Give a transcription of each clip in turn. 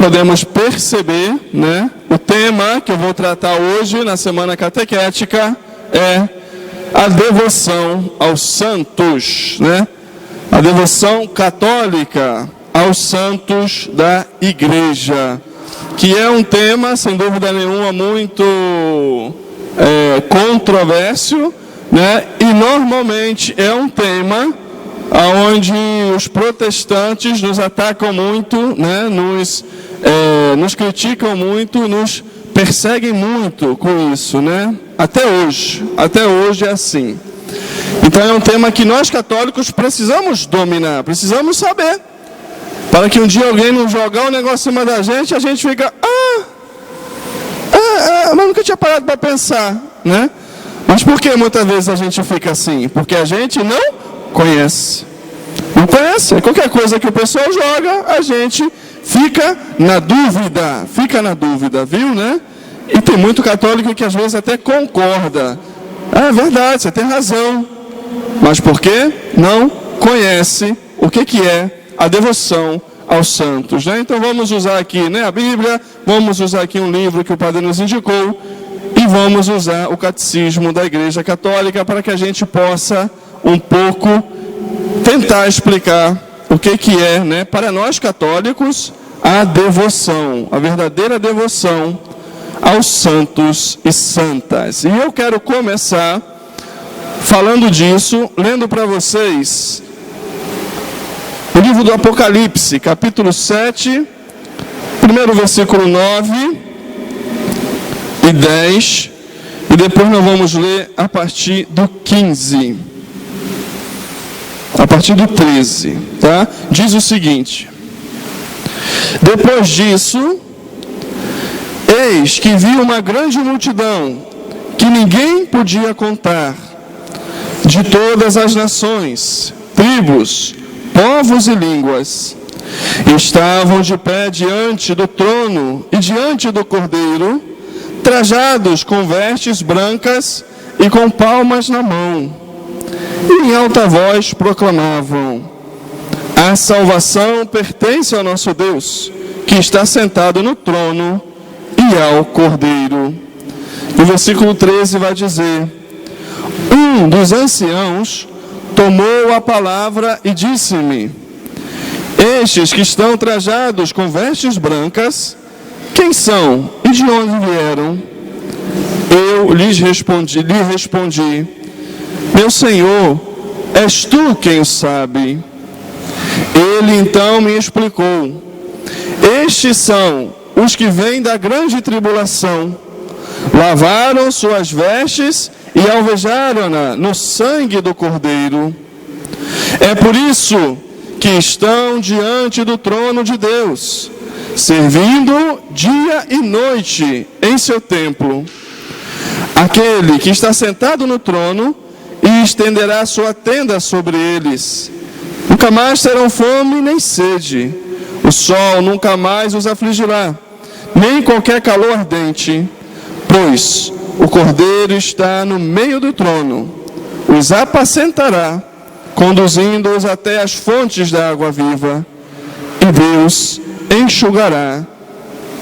podemos perceber, né, o tema que eu vou tratar hoje na semana catequética é a devoção aos santos, né? A devoção católica aos santos da Igreja, que é um tema, sem dúvida nenhuma, muito controverso, né? E normalmente é um tema onde os protestantes nos atacam muito, né? Nos criticam muito, nos perseguem muito com isso, né? Até hoje é assim. Então é um tema que nós católicos precisamos dominar, precisamos saber, para que um dia alguém não jogar um negócio em cima da gente, a gente fica, mas nunca tinha parado para pensar, né? Mas por que muitas vezes a gente fica assim? Porque a gente não conhece. Não conhece? Qualquer coisa que o pessoal joga, a gente fica na dúvida, viu, né? E tem muito católico que às vezes até concorda. É verdade, você tem razão. Mas por quê? Não conhece o que é a devoção aos santos, né? Então vamos usar aqui, né, a Bíblia, vamos usar aqui um livro que o padre nos indicou e vamos usar o Catecismo da Igreja Católica para que a gente possa um pouco tentar explicar o que é, né, para nós católicos, a devoção, a verdadeira devoção aos santos e santas. E eu quero começar falando disso, lendo para vocês o livro do Apocalipse, capítulo 7, primeiro versículo 9 e 10, e depois nós vamos ler a partir do 15, a partir do 13, tá? Diz o seguinte: depois disso, eis que vi uma grande multidão, que ninguém podia contar, de todas as nações, tribos, povos e línguas, estavam de pé diante do trono e diante do Cordeiro, trajados com vestes brancas e com palmas na mão, e em alta voz proclamavam: a salvação pertence ao nosso Deus, que está sentado no trono, e ao Cordeiro. O versículo 13 vai dizer: um dos anciãos tomou a palavra e disse-me: estes que estão trajados com vestes brancas, quem são e de onde vieram? Eu lhe respondi: meu Senhor, és tu quem o sabe. Ele então me explicou: estes são os que vêm da grande tribulação, lavaram suas vestes e alvejaram-na no sangue do Cordeiro. É por isso que estão diante do trono de Deus, servindo dia e noite em seu templo. Aquele que está sentado no trono e estenderá sua tenda sobre eles. Nunca mais terão fome nem sede. O sol nunca mais os afligirá, nem qualquer calor ardente, pois o Cordeiro está no meio do trono, os apacentará, conduzindo-os até as fontes da água viva, e Deus enxugará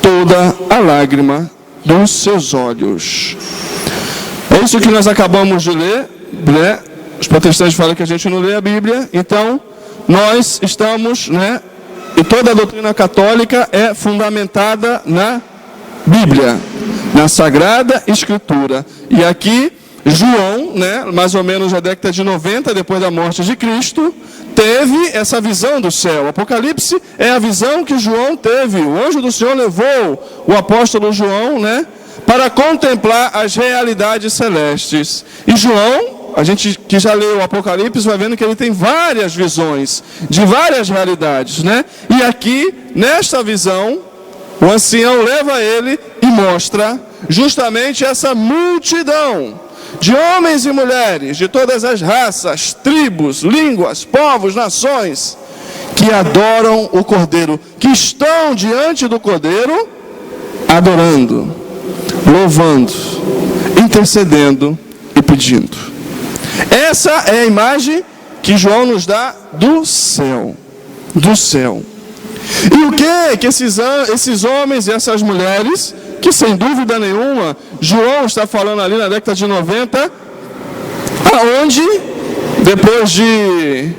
toda a lágrima dos seus olhos. É isso que nós acabamos de ler, né? Os protestantes falam que a gente não lê a Bíblia, então nós estamos, né? E toda a doutrina católica é fundamentada na Bíblia, na Sagrada Escritura. E aqui, João, né, mais ou menos na década de 90, depois da morte de Cristo, teve essa visão do céu. O Apocalipse é a visão que João teve. O anjo do Senhor levou o apóstolo João, né, para contemplar as realidades celestes. E João, a gente que já leu o Apocalipse, vai vendo que ele tem várias visões, de várias realidades, né? E aqui, nesta visão, o ancião leva ele e mostra justamente essa multidão de homens e mulheres, de todas as raças, tribos, línguas, povos, nações, que adoram o Cordeiro, que estão diante do Cordeiro, adorando, louvando, intercedendo e pedindo. Essa é a imagem que João nos dá do céu. Do céu. E o que esses homens e essas mulheres, que sem dúvida nenhuma, João está falando ali na década de 90, aonde, depois de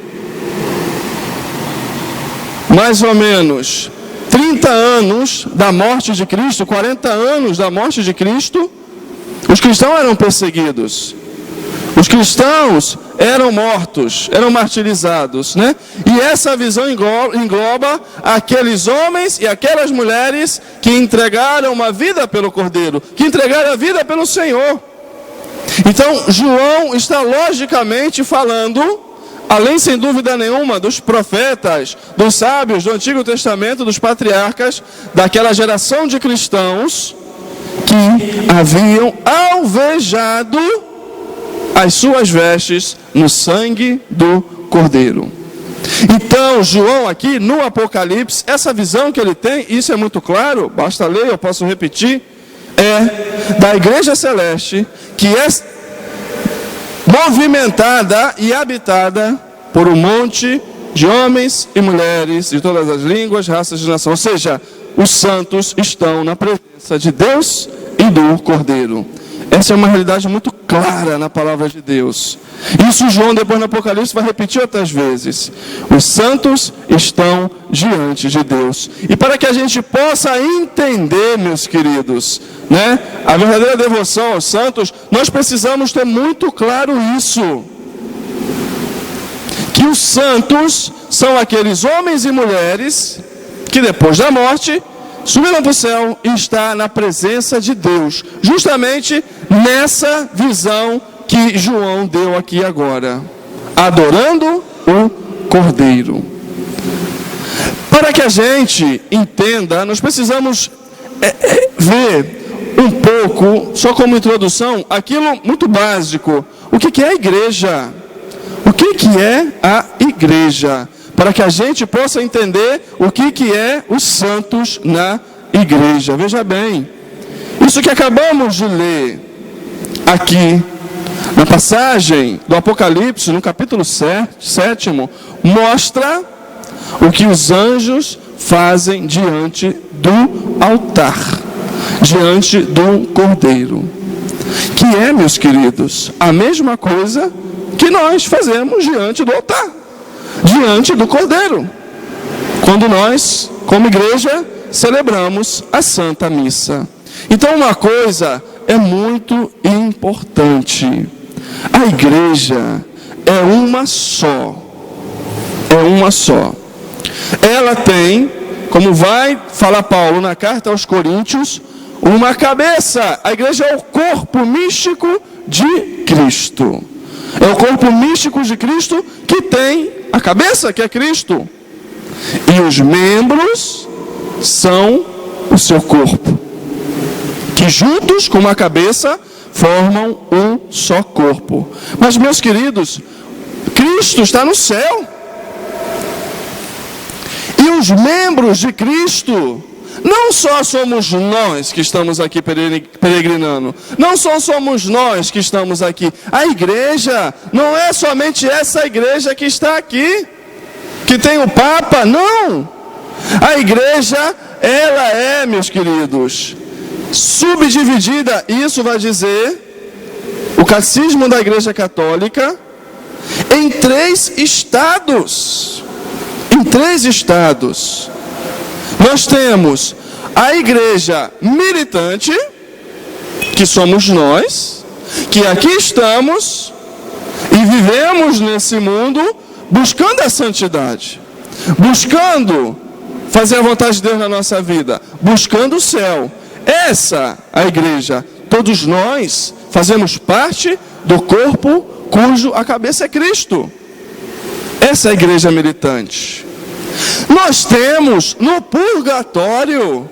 mais ou menos 30 anos da morte de Cristo, 40 anos da morte de Cristo, os cristãos eram perseguidos. Os cristãos eram mortos, eram martirizados, né? E essa visão engloba aqueles homens e aquelas mulheres que entregaram uma vida pelo Cordeiro, que entregaram a vida pelo Senhor. Então, João está logicamente falando, além sem dúvida nenhuma dos profetas, dos sábios do Antigo Testamento, dos patriarcas, daquela geração de cristãos que haviam alvejado as suas vestes no sangue do Cordeiro. Então, João aqui no Apocalipse, essa visão que ele tem, isso é muito claro, basta ler, eu posso repetir, é da igreja celeste, que é movimentada e habitada por um monte de homens e mulheres de todas as línguas, raças e nações. Ou seja, os santos estão na presença de Deus e do Cordeiro. Essa é uma realidade muito clara na palavra de Deus. Isso João, depois no Apocalipse, vai repetir outras vezes. Os santos estão diante de Deus. E para que a gente possa entender, meus queridos, né, a verdadeira devoção aos santos, nós precisamos ter muito claro isso. Que os santos são aqueles homens e mulheres que depois da morte subiram para o céu e está na presença de Deus, justamente nessa visão que João deu aqui agora, adorando o Cordeiro. Para que a gente entenda, nós precisamos ver um pouco, só como introdução, aquilo muito básico. O que é a igreja? O que é a igreja? Para que a gente possa entender o que é os santos na igreja. Veja bem, isso que acabamos de ler aqui, na passagem do Apocalipse, no capítulo 7, mostra o que os anjos fazem diante do altar, diante do Cordeiro. Que é, meus queridos, a mesma coisa que nós fazemos diante do altar, diante do Cordeiro, quando nós, como igreja, celebramos a Santa Missa. Então, uma coisa é muito importante: a igreja é uma só. É uma só. Ela tem, como vai falar Paulo na carta aos Coríntios, uma cabeça. A igreja é o corpo místico de Cristo. É o corpo místico de Cristo que tem a cabeça, que é Cristo. E os membros são o seu corpo, que juntos com uma cabeça formam um só corpo. Mas, meus queridos, Cristo está no céu. E os membros de Cristo não só somos nós que estamos aqui peregrinando, não só somos nós que estamos aqui. A igreja não é somente essa igreja que está aqui, que tem o Papa, não. A igreja, ela é, meus queridos, subdividida, isso vai dizer o Catecismo da Igreja Católica, em 3 estados. Em 3 estados. Nós temos a igreja militante, que somos nós, que aqui estamos e vivemos nesse mundo buscando a santidade, buscando fazer a vontade de Deus na nossa vida, buscando o céu. Essa é a igreja. Todos nós fazemos parte do corpo cujo a cabeça é Cristo. Essa é a igreja militante. Nós temos no purgatório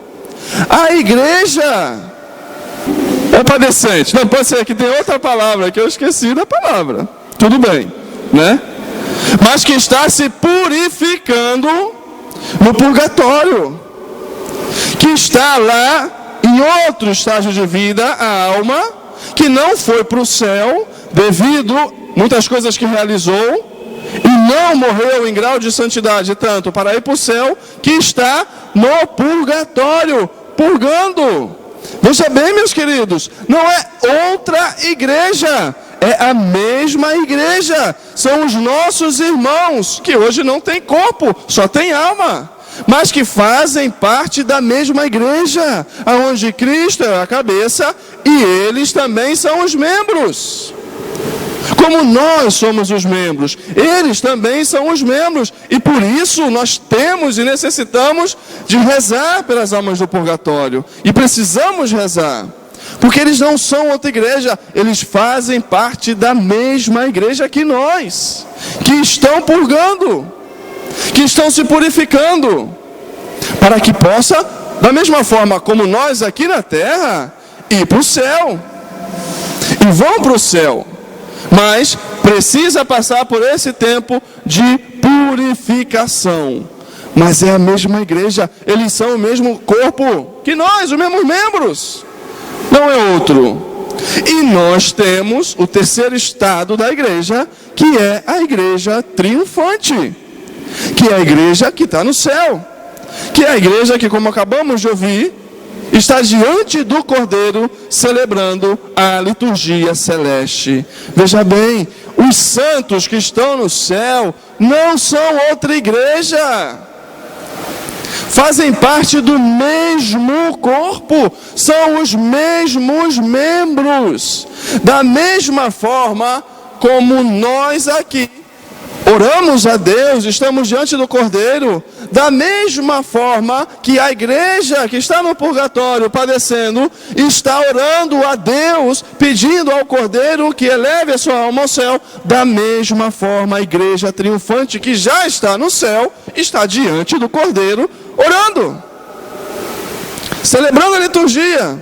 a igreja padecente. Não, pode ser que tem outra palavra que eu esqueci da palavra. Tudo bem, né? Mas que está se purificando no purgatório, que está lá em outro estágio de vida, a alma que não foi para o céu devido a muitas coisas que realizou e não não morreu em grau de santidade tanto para ir para o céu, que está no purgatório, purgando. Veja bem, meus queridos, não é outra igreja, é a mesma igreja. São os nossos irmãos, que hoje não tem corpo, só tem alma, mas que fazem parte da mesma igreja, onde Cristo é a cabeça e eles também são os membros. Como nós somos os membros, eles também são os membros, e por isso nós temos e necessitamos de rezar pelas almas do purgatório, e precisamos rezar, porque eles não são outra igreja, eles fazem parte da mesma igreja que nós, que estão purgando, que estão se purificando, para que possa, da mesma forma como nós aqui na terra, ir para o céu, e vão para o céu. Mas precisa passar por esse tempo de purificação. Mas é a mesma igreja, eles são o mesmo corpo que nós, os mesmos membros. Não é outro. E nós temos o terceiro estado da igreja, que é a igreja triunfante, que é a igreja que está no céu, que é a igreja que, como acabamos de ouvir, está diante do Cordeiro, celebrando a liturgia celeste. Veja bem, os santos que estão no céu não são outra igreja. Fazem parte do mesmo corpo, são os mesmos membros. Da mesma forma como nós aqui oramos a Deus, estamos diante do Cordeiro, da mesma forma que a igreja que está no purgatório padecendo, está orando a Deus, pedindo ao Cordeiro que eleve a sua alma ao céu, da mesma forma a igreja triunfante que já está no céu, está diante do Cordeiro, orando, celebrando a liturgia.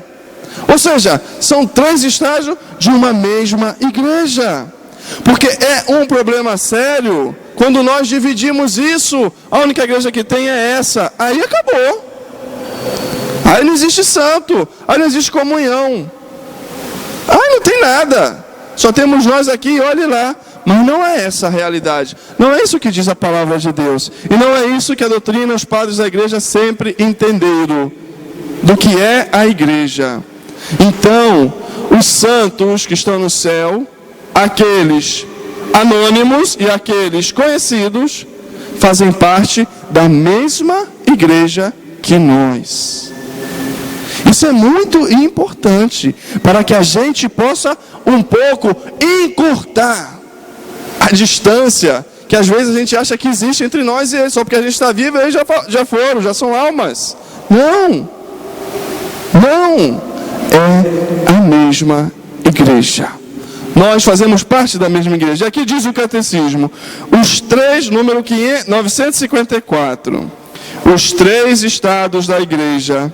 Ou seja, são 3 estágios de uma mesma igreja. Porque é um problema sério quando nós dividimos isso. A única igreja que tem é essa. Aí acabou. Aí não existe santo. Aí não existe comunhão. Aí não tem nada. Só temos nós aqui, olhe lá. Mas não é essa a realidade. Não é isso que diz a palavra de Deus. E não é isso que a doutrina, os padres da igreja sempre entenderam do que é a igreja. Então, os santos que estão no céu, aqueles anônimos e aqueles conhecidos, fazem parte da mesma igreja que nós. Isso é muito importante para que a gente possa um pouco encurtar a distância que às vezes a gente acha que existe entre nós e eles, só porque a gente está vivo, eles já foram, já são almas. Não, é a mesma igreja. Nós fazemos parte da mesma igreja. Aqui diz o catecismo, número 954, os 3 estados da igreja,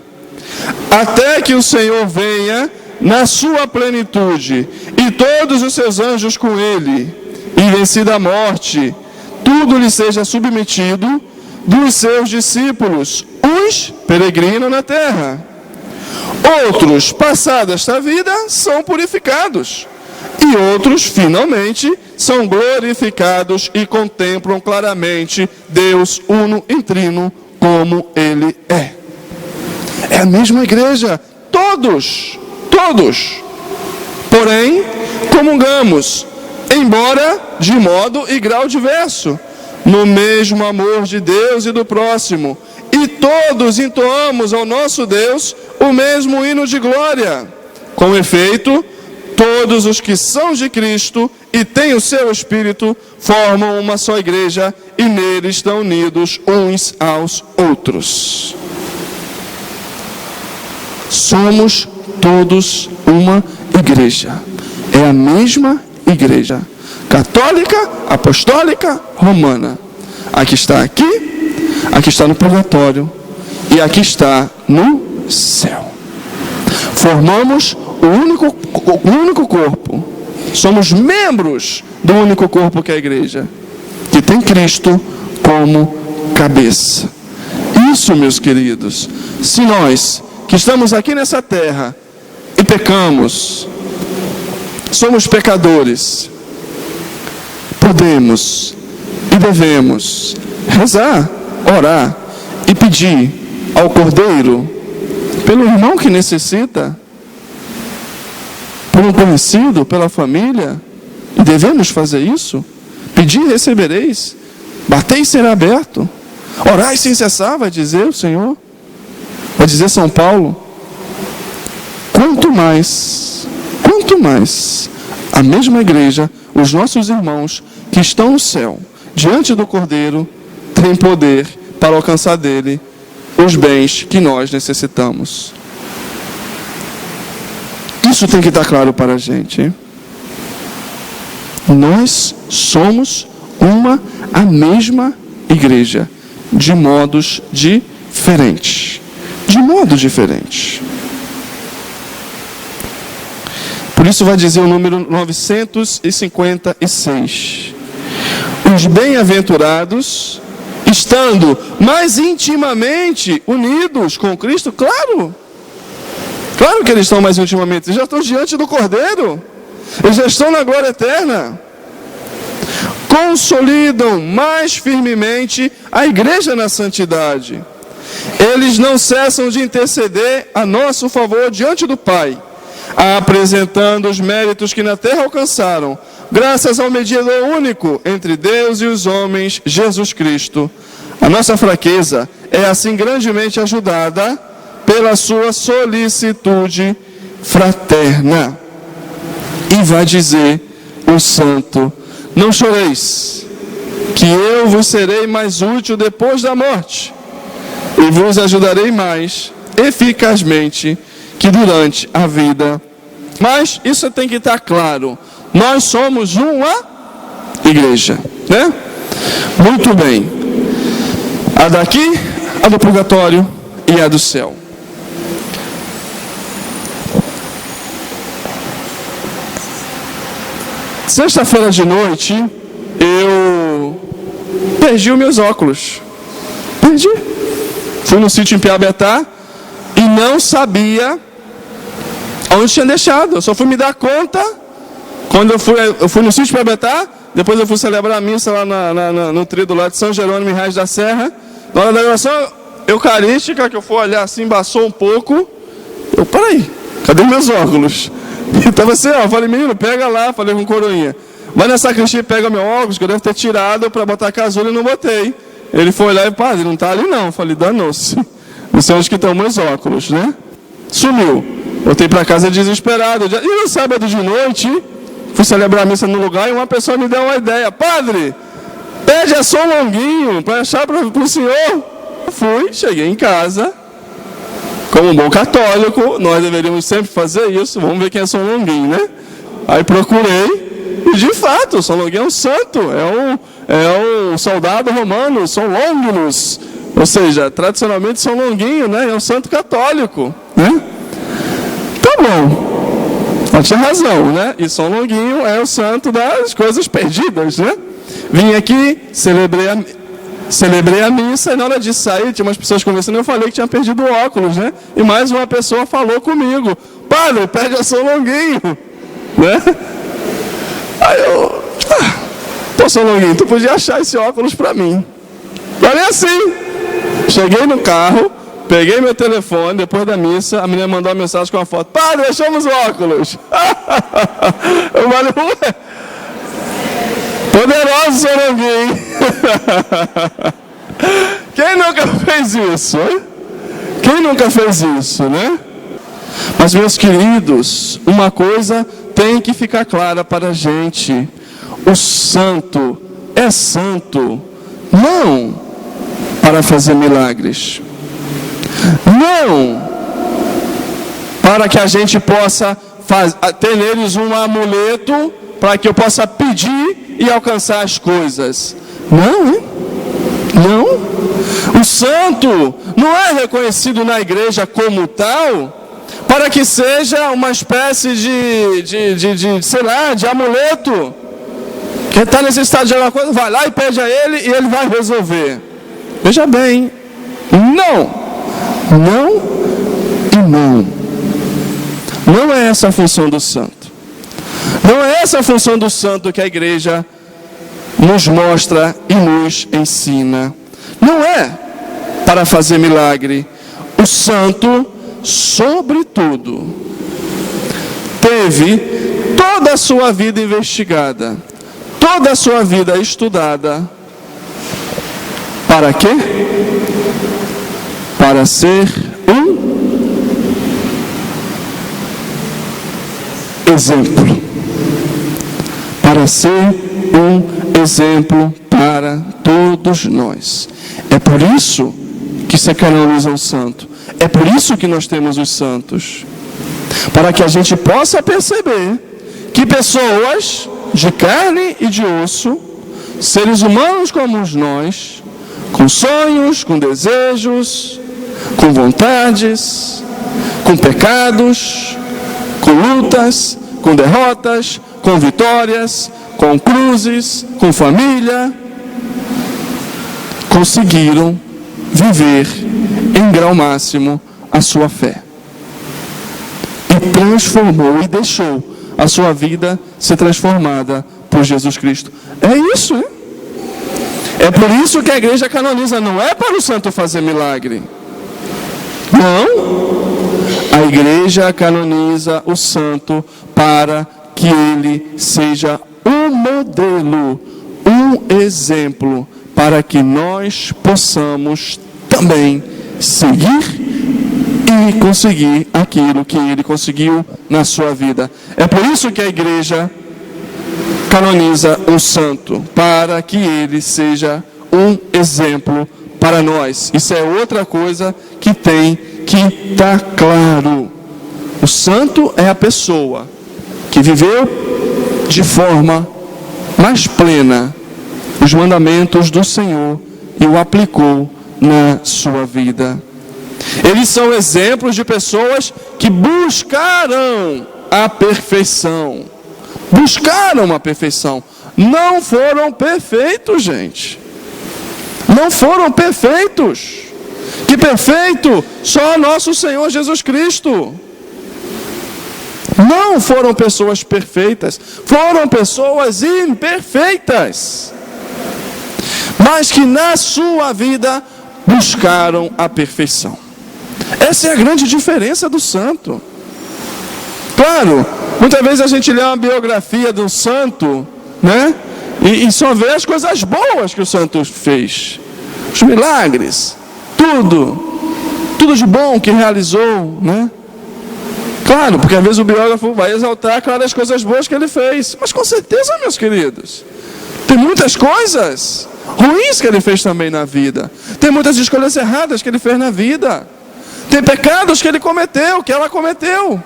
até que o Senhor venha na sua plenitude, e todos os seus anjos com ele, e vencida a morte, tudo lhe seja submetido, dos seus discípulos, uns peregrinam na terra, outros, passada esta vida, são purificados, e outros, finalmente, são glorificados e contemplam claramente Deus uno e trino como Ele é. É a mesma igreja, todos. Porém, comungamos, embora de modo e grau diverso, no mesmo amor de Deus e do próximo, e todos entoamos ao nosso Deus o mesmo hino de glória. Com efeito, todos os que são de Cristo e têm o seu Espírito formam uma só igreja e nele estão unidos uns aos outros. Somos todos uma igreja. É a mesma igreja. Católica, apostólica, romana. Aqui está no purgatório e aqui está no céu. Formamos o único corpo. Somos membros do único corpo que é a igreja, que tem Cristo como cabeça. Isso, meus queridos, se nós que estamos aqui nessa terra e pecamos, somos pecadores, podemos e devemos rezar, orar e pedir ao Cordeiro pelo irmão que necessita, por um conhecido, pela família. E devemos fazer isso. Pedir e recebereis, batei e será aberto, orai sem cessar, vai dizer o Senhor, vai dizer São Paulo. Quanto mais a mesma igreja, os nossos irmãos que estão no céu, diante do Cordeiro, têm poder para alcançar dele os bens que nós necessitamos. Isso tem que estar claro para a gente, hein? Nós somos a mesma igreja, de modos diferentes. Por isso vai dizer o número 956. Os bem-aventurados, estando mais intimamente unidos com Cristo, claro que eles estão mais intimamente, eles já estão diante do Cordeiro, eles já estão na glória eterna. Consolidam mais firmemente a igreja na santidade. Eles não cessam de interceder a nosso favor diante do Pai, apresentando os méritos que na terra alcançaram, graças ao mediador único entre Deus e os homens, Jesus Cristo. A nossa fraqueza é assim grandemente ajudada pela sua solicitude fraterna. E vai dizer o santo: não choreis, que eu vos serei mais útil depois da morte, e vos ajudarei mais eficazmente que durante a vida. Mas isso tem que estar claro, nós somos uma igreja, né? Muito bem, a daqui, a do purgatório e a do céu. Sexta-feira de noite, eu perdi os meus óculos. Fui no sítio em Piabetá e não sabia onde tinha deixado. Eu só fui me dar conta quando eu fui no sítio em Piabetá. Depois eu fui celebrar a missa lá no tríduo lá de São Jerônimo em Reis da Serra. Na hora da oração eucarística, que eu fui olhar assim, embaçou um pouco. Eu, peraí, cadê meus óculos? E tava assim, ó, falei, menino, pega lá, falei com o coroinha. Vai na sacristia e pega meu óculos, que eu devo ter tirado para botar a casula e não botei. Ele foi lá e, padre, não tá ali não. Falei, danou-se. Não sei onde que estão meus óculos, né? Sumiu. Voltei para casa desesperado. E no sábado de noite, fui celebrar a missa no lugar e uma pessoa me deu uma ideia. Padre, pede a São Longuinho para achar para o senhor. Fui, cheguei em casa. Como um bom católico, nós deveríamos sempre fazer isso. Vamos ver quem é São Longuinho, né? Aí procurei, e de fato, São Longuinho é um santo, é um soldado romano, São Longinus. Ou seja, tradicionalmente São Longuinho, né? É um santo católico, né? Tá bom, ela tinha razão, né? E São Longuinho é o santo das coisas perdidas, né? Vim aqui, celebrei a missa, e na hora de sair, tinha umas pessoas conversando, eu falei que tinha perdido o óculos, né? E mais uma pessoa falou comigo, padre, perde a São Longuinho, né? Aí eu, pô, São Longuinho, tu podia achar esse óculos pra mim. Falei assim, cheguei no carro, peguei meu telefone, depois da missa, a menina mandou uma mensagem com uma foto, padre, achamos o óculos. Eu falei, ué, poderoso São Longuinho. Quem nunca fez isso? Hein? Quem nunca fez isso, né? Mas, meus queridos, uma coisa tem que ficar clara para a gente: o santo é santo não para fazer milagres, não para que a gente possa ter neles um amuleto para que eu possa pedir e alcançar as coisas. Não, hein? Não. O santo não é reconhecido na igreja como tal para que seja uma espécie sei lá, de amuleto. Quem está necessitado de alguma coisa, vai lá e pede a ele e ele vai resolver. Veja bem, não e não. Não é essa a função do santo. Não é essa a função do santo que a igreja nos mostra e nos ensina. Não é para fazer milagre. O santo, sobretudo, teve toda a sua vida investigada, toda a sua vida estudada. Para quê? Para ser um exemplo. Para ser um exemplo para todos nós. É por isso que se canoniza um santo. É por isso que nós temos os santos. Para que a gente possa perceber que pessoas de carne e de osso, seres humanos como nós, com sonhos, com desejos, com vontades, com pecados, com lutas, com derrotas, com vitórias, com cruzes, com família, conseguiram viver em grau máximo a sua fé. E transformou e deixou a sua vida ser transformada por Jesus Cristo. É isso, né? É por isso que a igreja canoniza, não é para o santo fazer milagre. Não. A igreja canoniza o santo para que ele seja um modelo, um exemplo, para que nós possamos também seguir e conseguir aquilo que ele conseguiu na sua vida. É por isso que a igreja canoniza um santo, para que ele seja um exemplo para nós. Isso é outra coisa que tem que estar claro. O santo é a pessoa que viveu de forma mais plena os mandamentos do Senhor e o aplicou na sua vida. Eles são exemplos de pessoas que buscaram a perfeição. Buscaram a perfeição. Não foram perfeitos, gente. Não foram perfeitos. Que perfeito só nosso Senhor Jesus Cristo. Não foram pessoas perfeitas. Foram pessoas imperfeitas. Mas que na sua vida buscaram a perfeição. Essa é a grande diferença do santo. Claro, muitas vezes a gente lê uma biografia do santo, né? E só vê as coisas boas que o santo fez. Os milagres, tudo de bom que realizou, né? Claro, porque às vezes o biógrafo vai exaltar, claro, as coisas boas que ele fez. Mas com certeza, meus queridos, tem muitas coisas ruins que ele fez também na vida. Tem muitas escolhas erradas que ele fez na vida. Tem pecados que ele cometeu, que ela cometeu.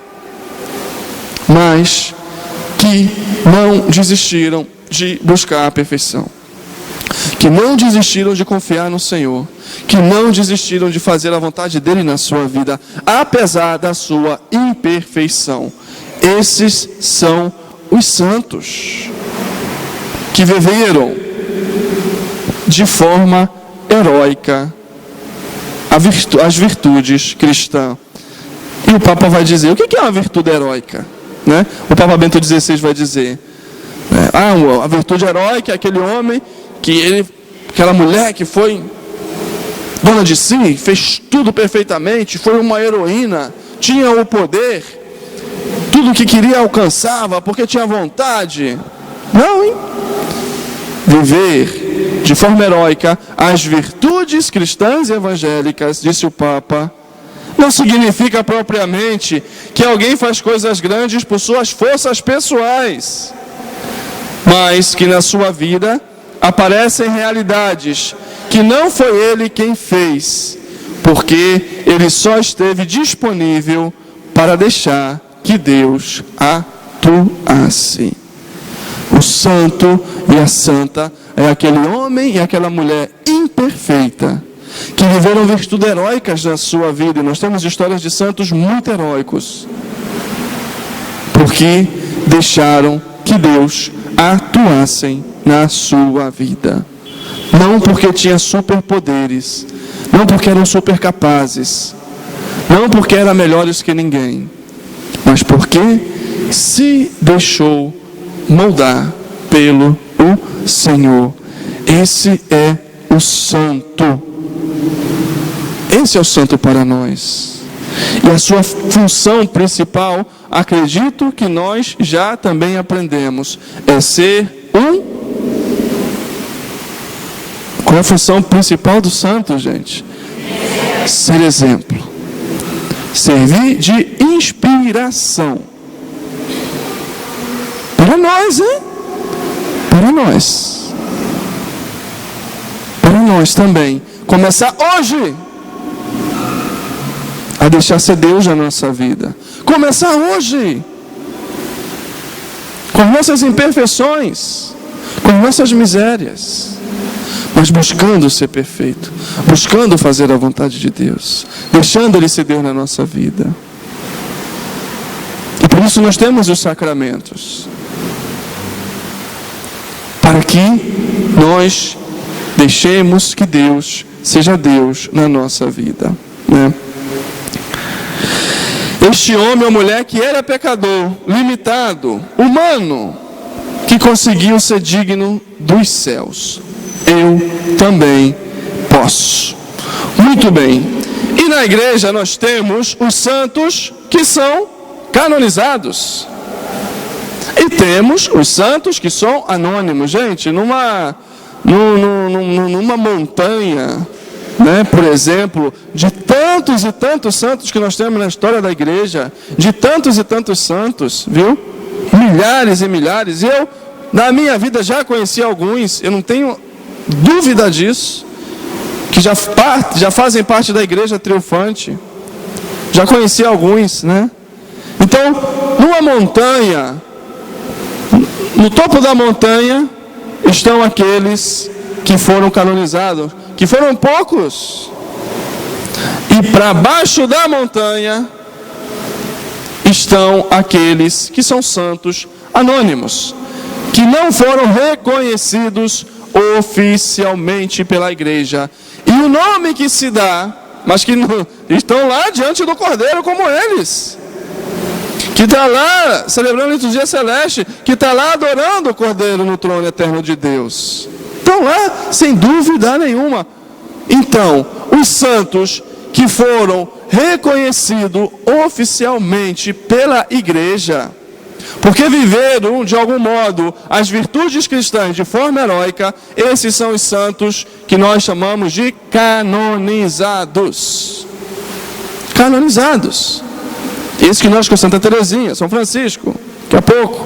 Mas que não desistiram de buscar a perfeição. Que não desistiram de confiar no Senhor. Que não desistiram de fazer a vontade dele na sua vida, apesar da sua imperfeição. Esses são os santos que viveram de forma heróica as virtudes cristãs. E o Papa vai dizer, o que é uma virtude heróica? Né? O Papa Bento XVI vai dizer, a virtude heróica é aquele homem aquela mulher que foi dona de si, fez tudo perfeitamente, foi uma heroína, tinha o poder, tudo que queria alcançava, porque tinha vontade. Não, hein? Viver de forma heróica as virtudes cristãs e evangélicas, disse o Papa, não significa propriamente que alguém faz coisas grandes por suas forças pessoais, mas que na sua vida aparecem realidades que não foi ele quem fez, porque ele só esteve disponível para deixar que Deus atuasse. O santo e a santa é aquele homem e aquela mulher imperfeita que viveram virtudes heróicas na sua vida. E nós temos histórias de santos muito heróicos, porque deixaram que Deus atuasse na sua vida. Não porque tinha superpoderes, não porque eram super capazes, não porque eram melhores que ninguém, mas porque se deixou moldar pelo Senhor. Esse é o santo. Esse é o santo para nós. E a sua função principal, acredito que nós já também aprendemos, é ser Qual é a função principal do santo, gente? Ser exemplo. Servir de inspiração. Para nós, hein? Para nós. Para nós também. Começar hoje a deixar ser Deus na nossa vida. Começar hoje. Com as nossas imperfeições. Com as nossas misérias. Mas buscando ser perfeito. Buscando fazer a vontade de Deus. Deixando Ele ser Deus na nossa vida. E por isso nós temos os sacramentos. Para que nós deixemos que Deus seja Deus na nossa vida, né? Este homem ou mulher que era pecador, limitado, humano, que conseguiu ser digno dos céus. Eu também posso. Muito bem. E na igreja nós temos os santos que são canonizados. E temos os santos que são anônimos. Gente, numa montanha, né, por exemplo, de tantos e tantos santos que nós temos na história da igreja, de tantos e tantos santos, viu? Milhares e milhares. Eu, na minha vida, já conheci alguns, eu não tenho dúvida disso, que já fazem parte da igreja triunfante. Já conheci alguns, né? Então, numa montanha, no topo da montanha, estão aqueles que foram canonizados, que foram poucos. E para baixo da montanha estão aqueles que são santos anônimos, que não foram reconhecidos oficialmente pela igreja. E o nome que se dá, mas que não, estão lá diante do Cordeiro como eles. Que está lá celebrando a liturgia celeste, que está lá adorando o Cordeiro no trono eterno de Deus. Estão lá, sem dúvida nenhuma. Então, os santos que foram reconhecidos oficialmente pela igreja, porque viveram, de algum modo, as virtudes cristãs de forma heróica, esses são os santos que nós chamamos de canonizados. Canonizados. Esses que nós com Santa Teresinha, São Francisco, daqui a pouco,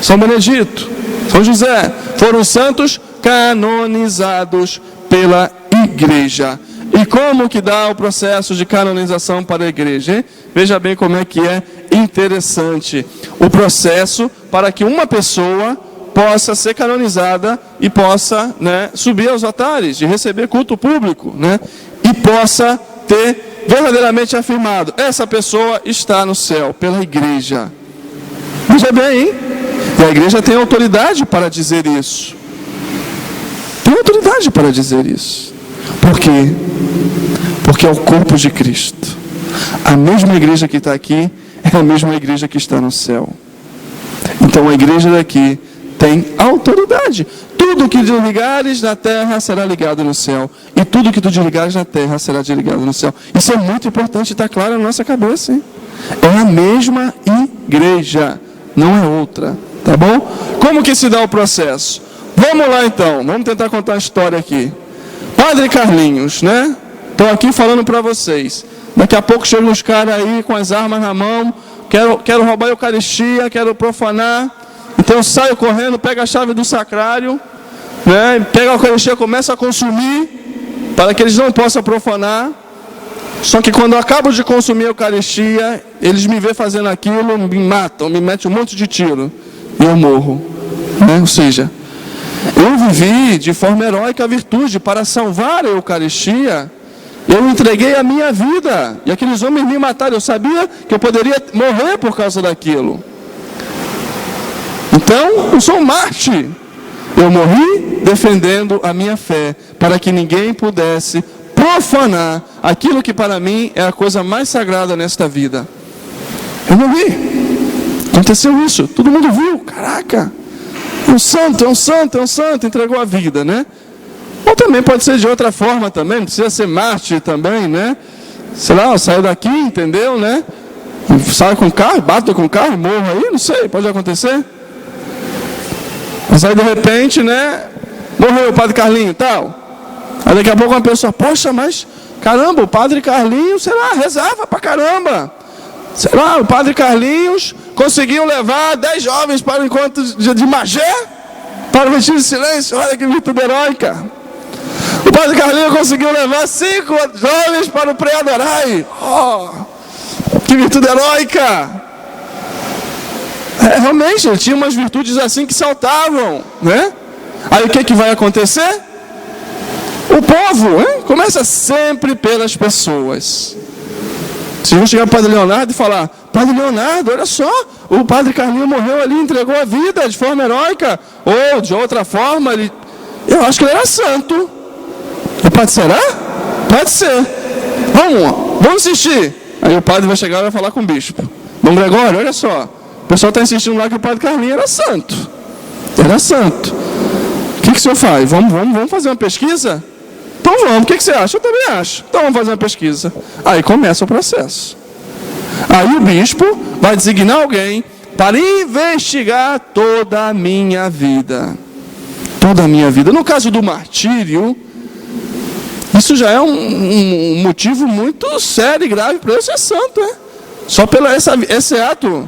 São Benedito, São José, foram santos canonizados pela igreja. E como que dá o processo de canonização para a igreja, hein? Veja bem como é que é interessante o processo para que uma pessoa possa ser canonizada e possa, né, subir aos altares e receber culto público, né, e possa ter verdadeiramente afirmado, essa pessoa está no céu pela igreja. Veja bem, hein? E a igreja tem autoridade para dizer isso. Tem autoridade para dizer isso. Por quê? Porque é o corpo de Cristo. A mesma igreja que está aqui é a mesma igreja que está no céu. Então a igreja daqui tem autoridade. Tudo que tu ligares na terra será ligado no céu. E tudo que tu desligares na terra será desligado no céu. Isso é muito importante, está claro na nossa cabeça, hein? É a mesma igreja, não é outra. Tá bom? Como que se dá o processo? Vamos lá então, vamos tentar contar a história aqui. Padre Carlinhos, né? Estou aqui falando para vocês. Daqui a pouco chegam uns caras aí com as armas na mão. Quero roubar a Eucaristia, quero profanar. Então eu saio correndo, pego a chave do sacrário, né? Pego a Eucaristia, começo a consumir, para que eles não possam profanar. Só que quando eu acabo de consumir a Eucaristia, eles me veem fazendo aquilo, me matam, me metem um monte de tiro. E eu morro, né? Ou seja, eu vivi de forma heróica a virtude para salvar a Eucaristia. Eu entreguei a minha vida. E aqueles homens me mataram. Eu sabia que eu poderia morrer por causa daquilo. Então, eu sou um mártir. Eu morri defendendo a minha fé, para que ninguém pudesse profanar aquilo que para mim é a coisa mais sagrada nesta vida. Eu morri. Aconteceu isso. Todo mundo viu. Caraca. É um santo, entregou a vida, né? Ou também pode ser de outra forma também, não precisa ser mártir também, né? Sei lá, saiu daqui, entendeu, né? Sai com o carro, bate com o carro, morro aí, não sei, pode acontecer. Mas aí de repente, né? Morreu o Padre Carlinho e tal. Aí daqui a pouco uma pessoa, poxa, mas caramba, o Padre Carlinhos, sei lá, rezava pra caramba. Sei lá, o Padre Carlinhos conseguiu levar 10 jovens para o encontro de Magé, para o retiro de silêncio. Olha que virtude heróica. O Padre Carlinhos conseguiu levar 5 jovens para o pré-adorai. Oh, que virtude heróica. Realmente, ele tinha umas virtudes assim que saltavam, né? Aí o que vai acontecer? O povo, hein? Começa sempre pelas pessoas. Se vão chegar para o Padre Leonardo e falar, Padre Leonardo, olha só, o Padre Carlinhos morreu ali, entregou a vida de forma heróica, ou de outra forma, eu acho que ele era santo. Pode ser, né? Pode ser. Vamos insistir. Aí o padre vai chegar e vai falar com o bispo. Dom Gregório, olha só, o pessoal está insistindo lá que o Padre Carlinhos era santo. Era santo. O que o senhor faz? Vamos fazer uma pesquisa? Então vamos, o que você acha? Eu também acho. Então vamos fazer uma pesquisa. Aí começa o processo. Aí o bispo vai designar alguém para investigar toda a minha vida. Toda a minha vida. No caso do martírio, isso já é um motivo muito sério e grave para eu ser santo, né? Só pelo esse ato.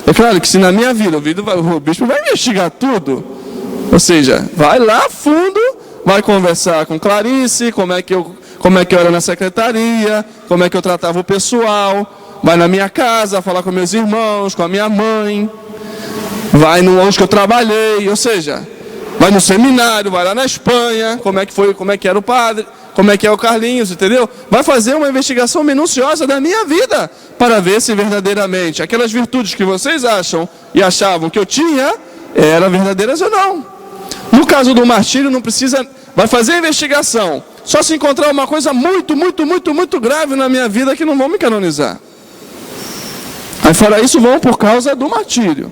É claro que se na minha vida o bispo vai investigar tudo. Ou seja, vai lá a fundo, vai conversar com Clarice, como é que eu era na secretaria, como é que eu tratava o pessoal, vai na minha casa falar com meus irmãos, com a minha mãe, vai onde que eu trabalhei, ou seja, vai no seminário, vai lá na Espanha, como é que era o padre, como é que é o Carlinhos, entendeu? Vai fazer uma investigação minuciosa da minha vida, para ver se verdadeiramente aquelas virtudes que vocês acham e achavam que eu tinha, eram verdadeiras ou não. No caso do martírio, não precisa, vai fazer a investigação, só se encontrar uma coisa muito, muito, muito, muito grave na minha vida que não vão me canonizar. Aí fora isso, vão por causa do martírio.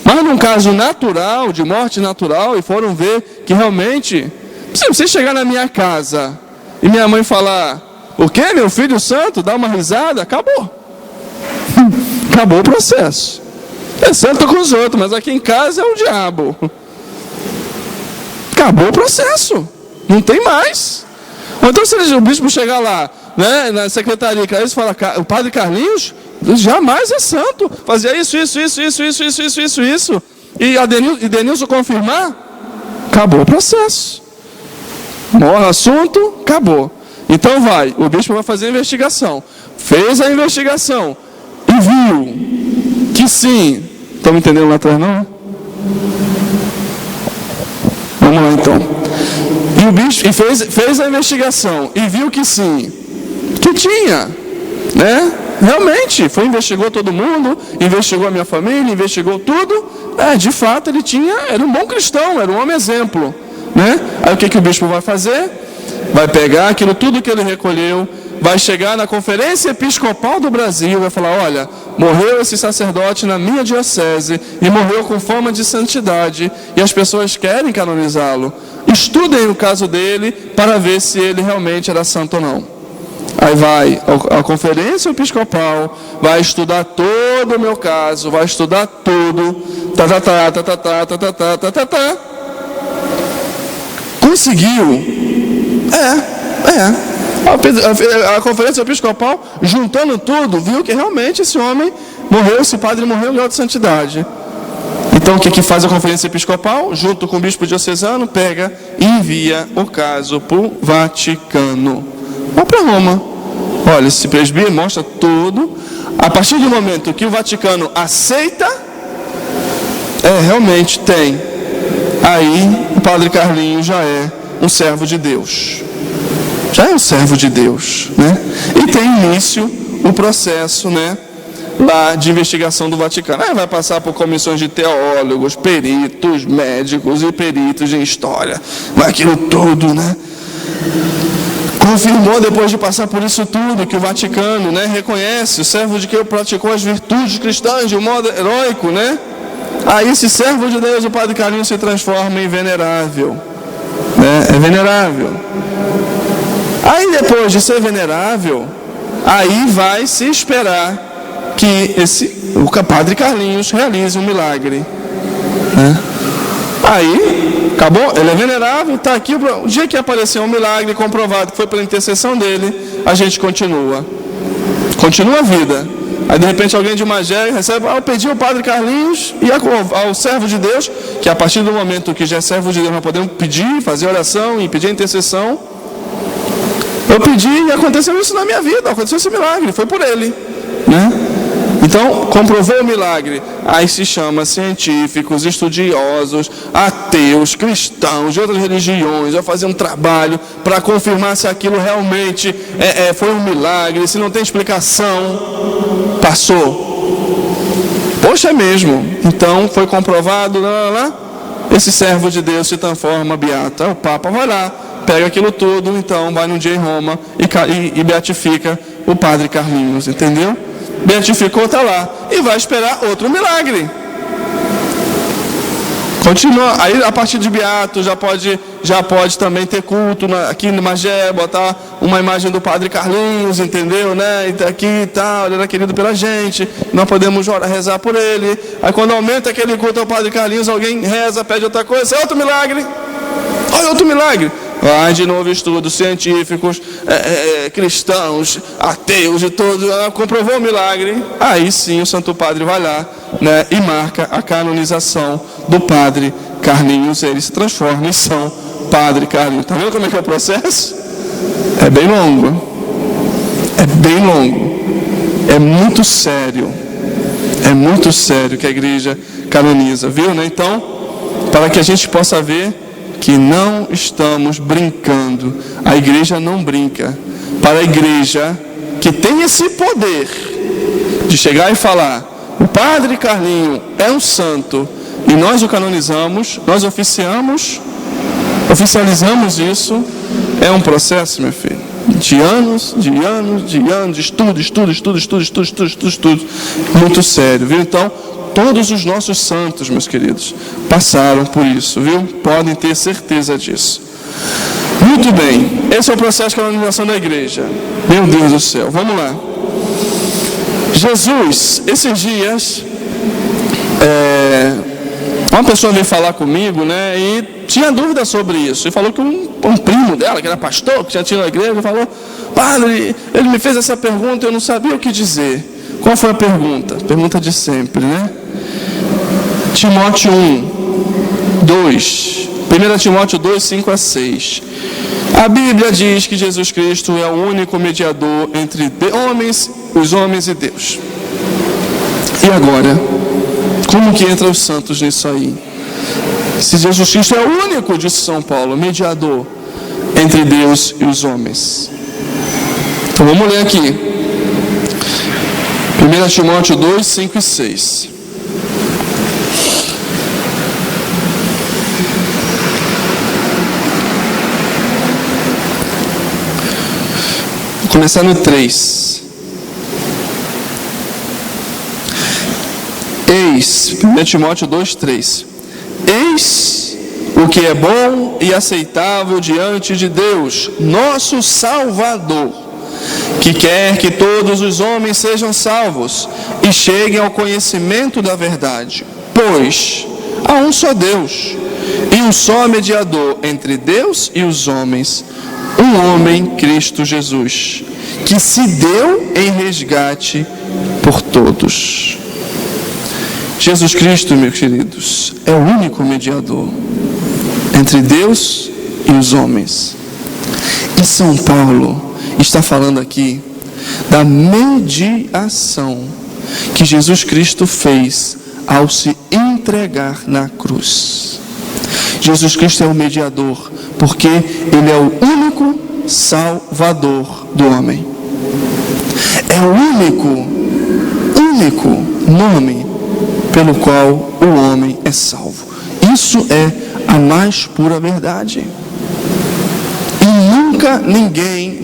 Mas num caso natural, de morte natural, e foram ver que realmente, se você chegar na minha casa e minha mãe falar, o quê, meu filho santo? Dá uma risada, acabou. Acabou o processo. É santo com os outros, mas aqui em casa é o diabo. Acabou o processo. Não tem mais. Ou então se o bispo chegar lá, né, na secretaria, que aí eles falam, o Padre Carlinhos jamais é santo. Fazia isso. E Denilson confirmar, acabou o processo. Morre o assunto, acabou. Então o bispo vai fazer a investigação. Fez a investigação e viu que sim. Estão me entendendo lá atrás, não? Vamos lá então. E o bispo fez a investigação e viu que sim, que tinha, né? Realmente, investigou todo mundo, investigou a minha família, investigou tudo. De fato, era um bom cristão, era um homem exemplo, né? Aí o que o bispo vai fazer? Vai pegar aquilo tudo que ele recolheu, vai chegar na Conferência Episcopal do Brasil, vai falar, olha, morreu esse sacerdote na minha diocese e morreu com fama de santidade e as pessoas querem canonizá-lo. Estudem o caso dele para ver se ele realmente era santo ou não. Aí vai a Conferência Episcopal, vai estudar todo o meu caso, vai estudar tudo, conseguiu. A Conferência Episcopal, juntando tudo, viu que realmente esse homem morreu, esse padre morreu em grau de santidade. Então o que faz a Conferência Episcopal? Junto com o bispo diocesano, pega e envia o caso para o Vaticano. Ou para Roma. Olha, esse presbítero mostra tudo. A partir do momento que o Vaticano aceita, realmente tem. Aí o Padre Carlinhos já é um servo de Deus. Já é um servo de Deus, né? E tem início o processo, né, lá de investigação do Vaticano. Aí vai passar por comissões de teólogos, peritos, médicos e peritos em história. Vai aquilo tudo, né? Confirmou, depois de passar por isso tudo, que o Vaticano, né, reconhece o servo de que praticou as virtudes cristãs de um modo heróico, né? Aí esse servo de Deus, o Padre Carlinhos, se transforma em venerável, né? É venerável. Aí depois de ser venerável, aí vai se esperar que o Padre Carlinhos realize um milagre, né? Aí, acabou, ele é venerável, está aqui, o dia que aparecer um milagre comprovado que foi pela intercessão dele, a gente continua a vida. Aí de repente alguém de Magé recebe, eu pedi ao Padre Carlinhos e ao servo de Deus, que a partir do momento que já é servo de Deus, nós podemos pedir, fazer oração e pedir a intercessão. Eu pedi e aconteceu isso na minha vida, aconteceu esse milagre, foi por ele, né? Então, comprovou o milagre, aí se chama científicos, estudiosos, ateus, cristãos, de outras religiões, vai fazer um trabalho para confirmar se aquilo realmente foi um milagre, se não tem explicação. Passou. Poxa, é mesmo. Então, foi comprovado, esse servo de Deus se transforma beata. O Papa vai lá, pega aquilo tudo, então vai num dia em Roma e beatifica o Padre Carlinhos, entendeu? Beatificou, está lá, e vai esperar outro milagre. Continua, aí a partir de beato já pode também ter culto aqui no Magé, botar uma imagem do Padre Carlinhos, entendeu, né? E tá aqui e tal, ele era querido pela gente, nós podemos rezar por ele. Aí quando aumenta aquele culto ao Padre Carlinhos, alguém reza, pede outra coisa, é outro milagre. Olha outro milagre. Vai de novo estudos científicos, cristãos, ateus e todos, comprovou o milagre. Aí sim o Santo Padre vai lá, né, e marca a canonização do Padre Carlinhos. Ele se transforma em São Padre Carlinhos. Está vendo como é que é o processo? É bem longo. É bem longo. É muito sério. É muito sério que a igreja canoniza, viu, né? Então, para que a gente possa ver que não estamos brincando. A igreja não brinca. Para a igreja que tem esse poder de chegar e falar, o Padre Carlinho é um santo, e nós o canonizamos, nós oficializamos isso, é um processo, meu filho, de anos, de estudo, muito sério, viu? Então, todos os nossos santos, meus queridos, passaram por isso, viu? Podem ter certeza disso. Muito bem, esse é o processo de canonização da igreja. Meu Deus do céu, vamos lá. Jesus, esses dias, uma pessoa veio falar comigo, né, e tinha dúvida sobre isso. E falou que um primo dela, que era pastor, que já tinha na igreja, falou, padre, ele me fez essa pergunta e eu não sabia o que dizer. Qual foi a pergunta? Pergunta de sempre, né? Timóteo 1 Timóteo 2, 5 a 6. A Bíblia diz que Jesus Cristo é o único mediador entre os homens e Deus. E agora, como que entra os santos nisso aí? Se Jesus Cristo é o único, disse São Paulo, mediador entre Deus e os homens. Então vamos ler aqui. 1 Timóteo 2, 5 e 6. Vou começar no 3. Eis, 1 Timóteo 2, 3. Eis o que é bom e aceitável diante de Deus, nosso Salvador, que quer que todos os homens sejam salvos e cheguem ao conhecimento da verdade. Pois há um só Deus e um só mediador entre Deus e os homens, um homem, Cristo Jesus, que se deu em resgate por todos. Jesus Cristo, meus queridos, é o único mediador entre Deus e os homens. E São Paulo está falando aqui da mediação que Jesus Cristo fez ao se entregar na cruz. Jesus Cristo é o mediador, porque Ele é o único Salvador do homem. É o único nome pelo qual o homem é salvo. Isso é a mais pura verdade. E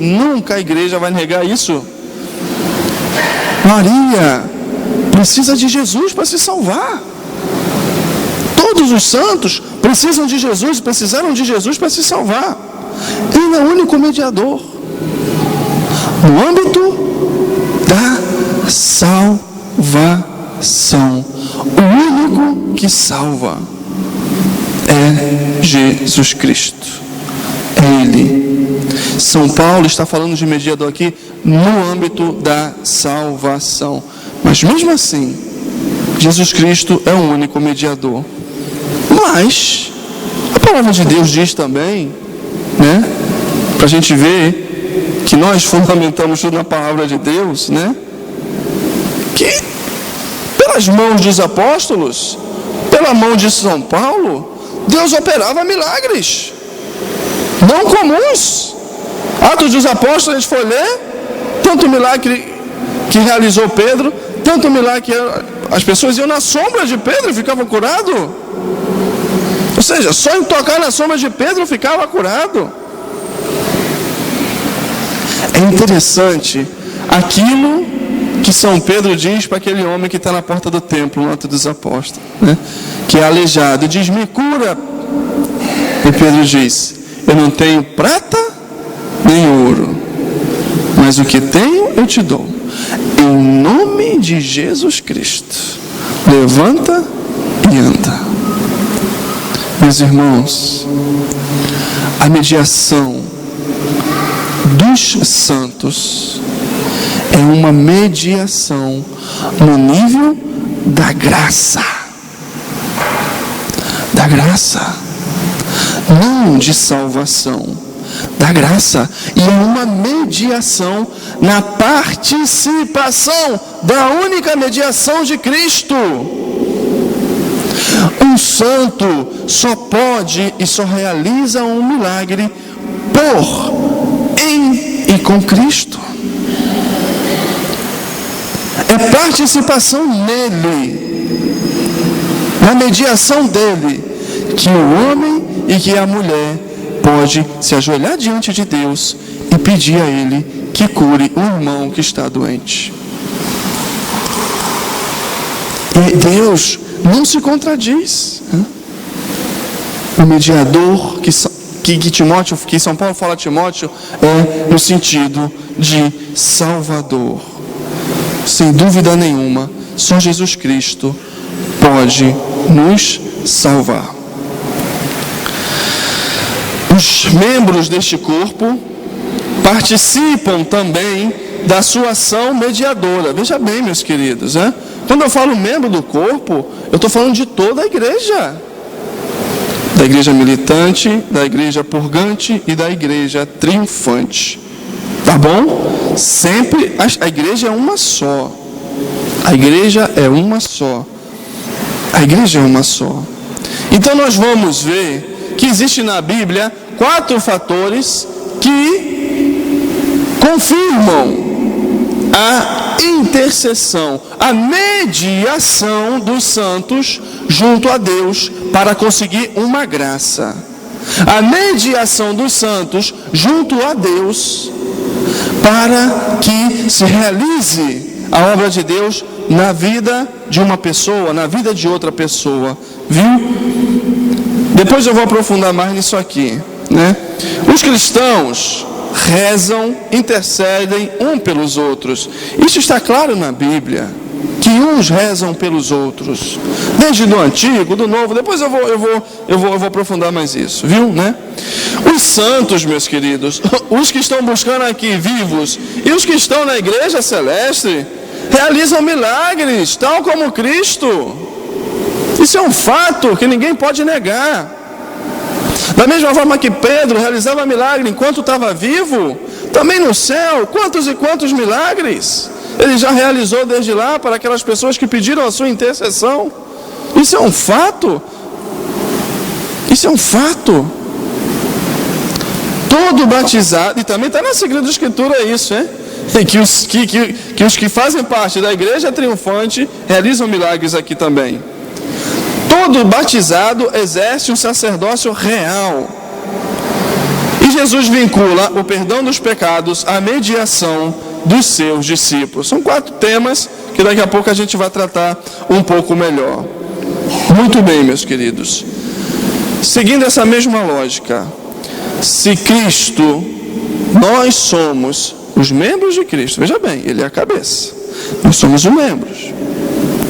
nunca a igreja vai negar isso. Maria precisa de Jesus para se salvar. Todos os santos precisam de Jesus, precisaram de Jesus para se salvar. Ele é o único mediador no âmbito da salvação. O único que salva é Jesus Cristo. É Ele. São Paulo está falando de mediador aqui no âmbito da salvação. Mas mesmo assim, Jesus Cristo é o único mediador. Mas a palavra de Deus diz também, né? Para a gente ver que nós fundamentamos tudo na palavra de Deus, né? Que pelas mãos dos apóstolos, pela mão de São Paulo, Deus operava milagres não comuns. Atos dos Apóstolos, a gente foi ler, tanto milagre que realizou Pedro, tanto milagre que as pessoas iam na sombra de Pedro e ficavam curados. Ou seja, só em tocar na sombra de Pedro ficava curado. É interessante aquilo que São Pedro diz para aquele homem que está na porta do templo, no Atos dos Apóstolos, né? Que é aleijado, diz: me cura. E Pedro diz: eu não tenho prata nem ouro, mas o que tenho eu te dou. Em nome de Jesus Cristo, levanta e anda. Meus irmãos, a mediação dos santos é uma mediação no nível da graça. Da graça. Não de salvação. Da graça. E é uma mediação na participação da única mediação de Cristo. Um santo só pode e só realiza um milagre por, em e com Cristo. É participação nele, na mediação dele, que o homem e que a mulher pode se ajoelhar diante de Deus e pedir a Ele que cure o irmão que está doente. E Deus não se contradiz. O mediador que São Paulo fala a Timóteo é no sentido de Salvador. Sem dúvida nenhuma, só Jesus Cristo pode nos salvar. Os membros deste corpo participam também da sua ação mediadora. Veja bem, meus queridos, né? Quando eu falo membro do corpo, eu estou falando de toda a igreja. Da igreja militante, da igreja purgante e da igreja triunfante. Tá bom? Sempre a igreja é uma só. A igreja é uma só. A igreja é uma só. Então nós vamos ver que existe na Bíblia 4 fatores que confirmam a intercessão, a mediação dos santos junto a Deus para conseguir uma graça. A mediação dos santos junto a Deus para que se realize a obra de Deus na vida de uma pessoa, na vida de outra pessoa. Viu? Depois eu vou aprofundar mais nisso aqui, né? Os cristãos rezam, intercedem um pelos outros. Isso está claro na Bíblia, que uns rezam pelos outros, desde do Antigo, do Novo. Depois eu vou aprofundar mais isso, viu, né? Os santos, meus queridos, os que estão buscando aqui vivos e os que estão na igreja celeste, realizam milagres, tal como Cristo. Isso é um fato que ninguém pode negar. Da mesma forma que Pedro realizava milagre enquanto estava vivo, também no céu, quantos e quantos milagres ele já realizou desde lá para aquelas pessoas que pediram a sua intercessão. Isso é um fato. Isso é um fato. Todo batizado, e também está na Sagrada Escritura isso, hein? Que os que fazem parte da igreja triunfante realizam milagres aqui também. Todo batizado exerce um sacerdócio real. E Jesus vincula o perdão dos pecados à mediação dos seus discípulos. São 4 temas que daqui a pouco a gente vai tratar um pouco melhor. Muito bem, meus queridos. Seguindo essa mesma lógica, se Cristo, nós somos os membros de Cristo, veja bem, Ele é a cabeça, nós somos os membros,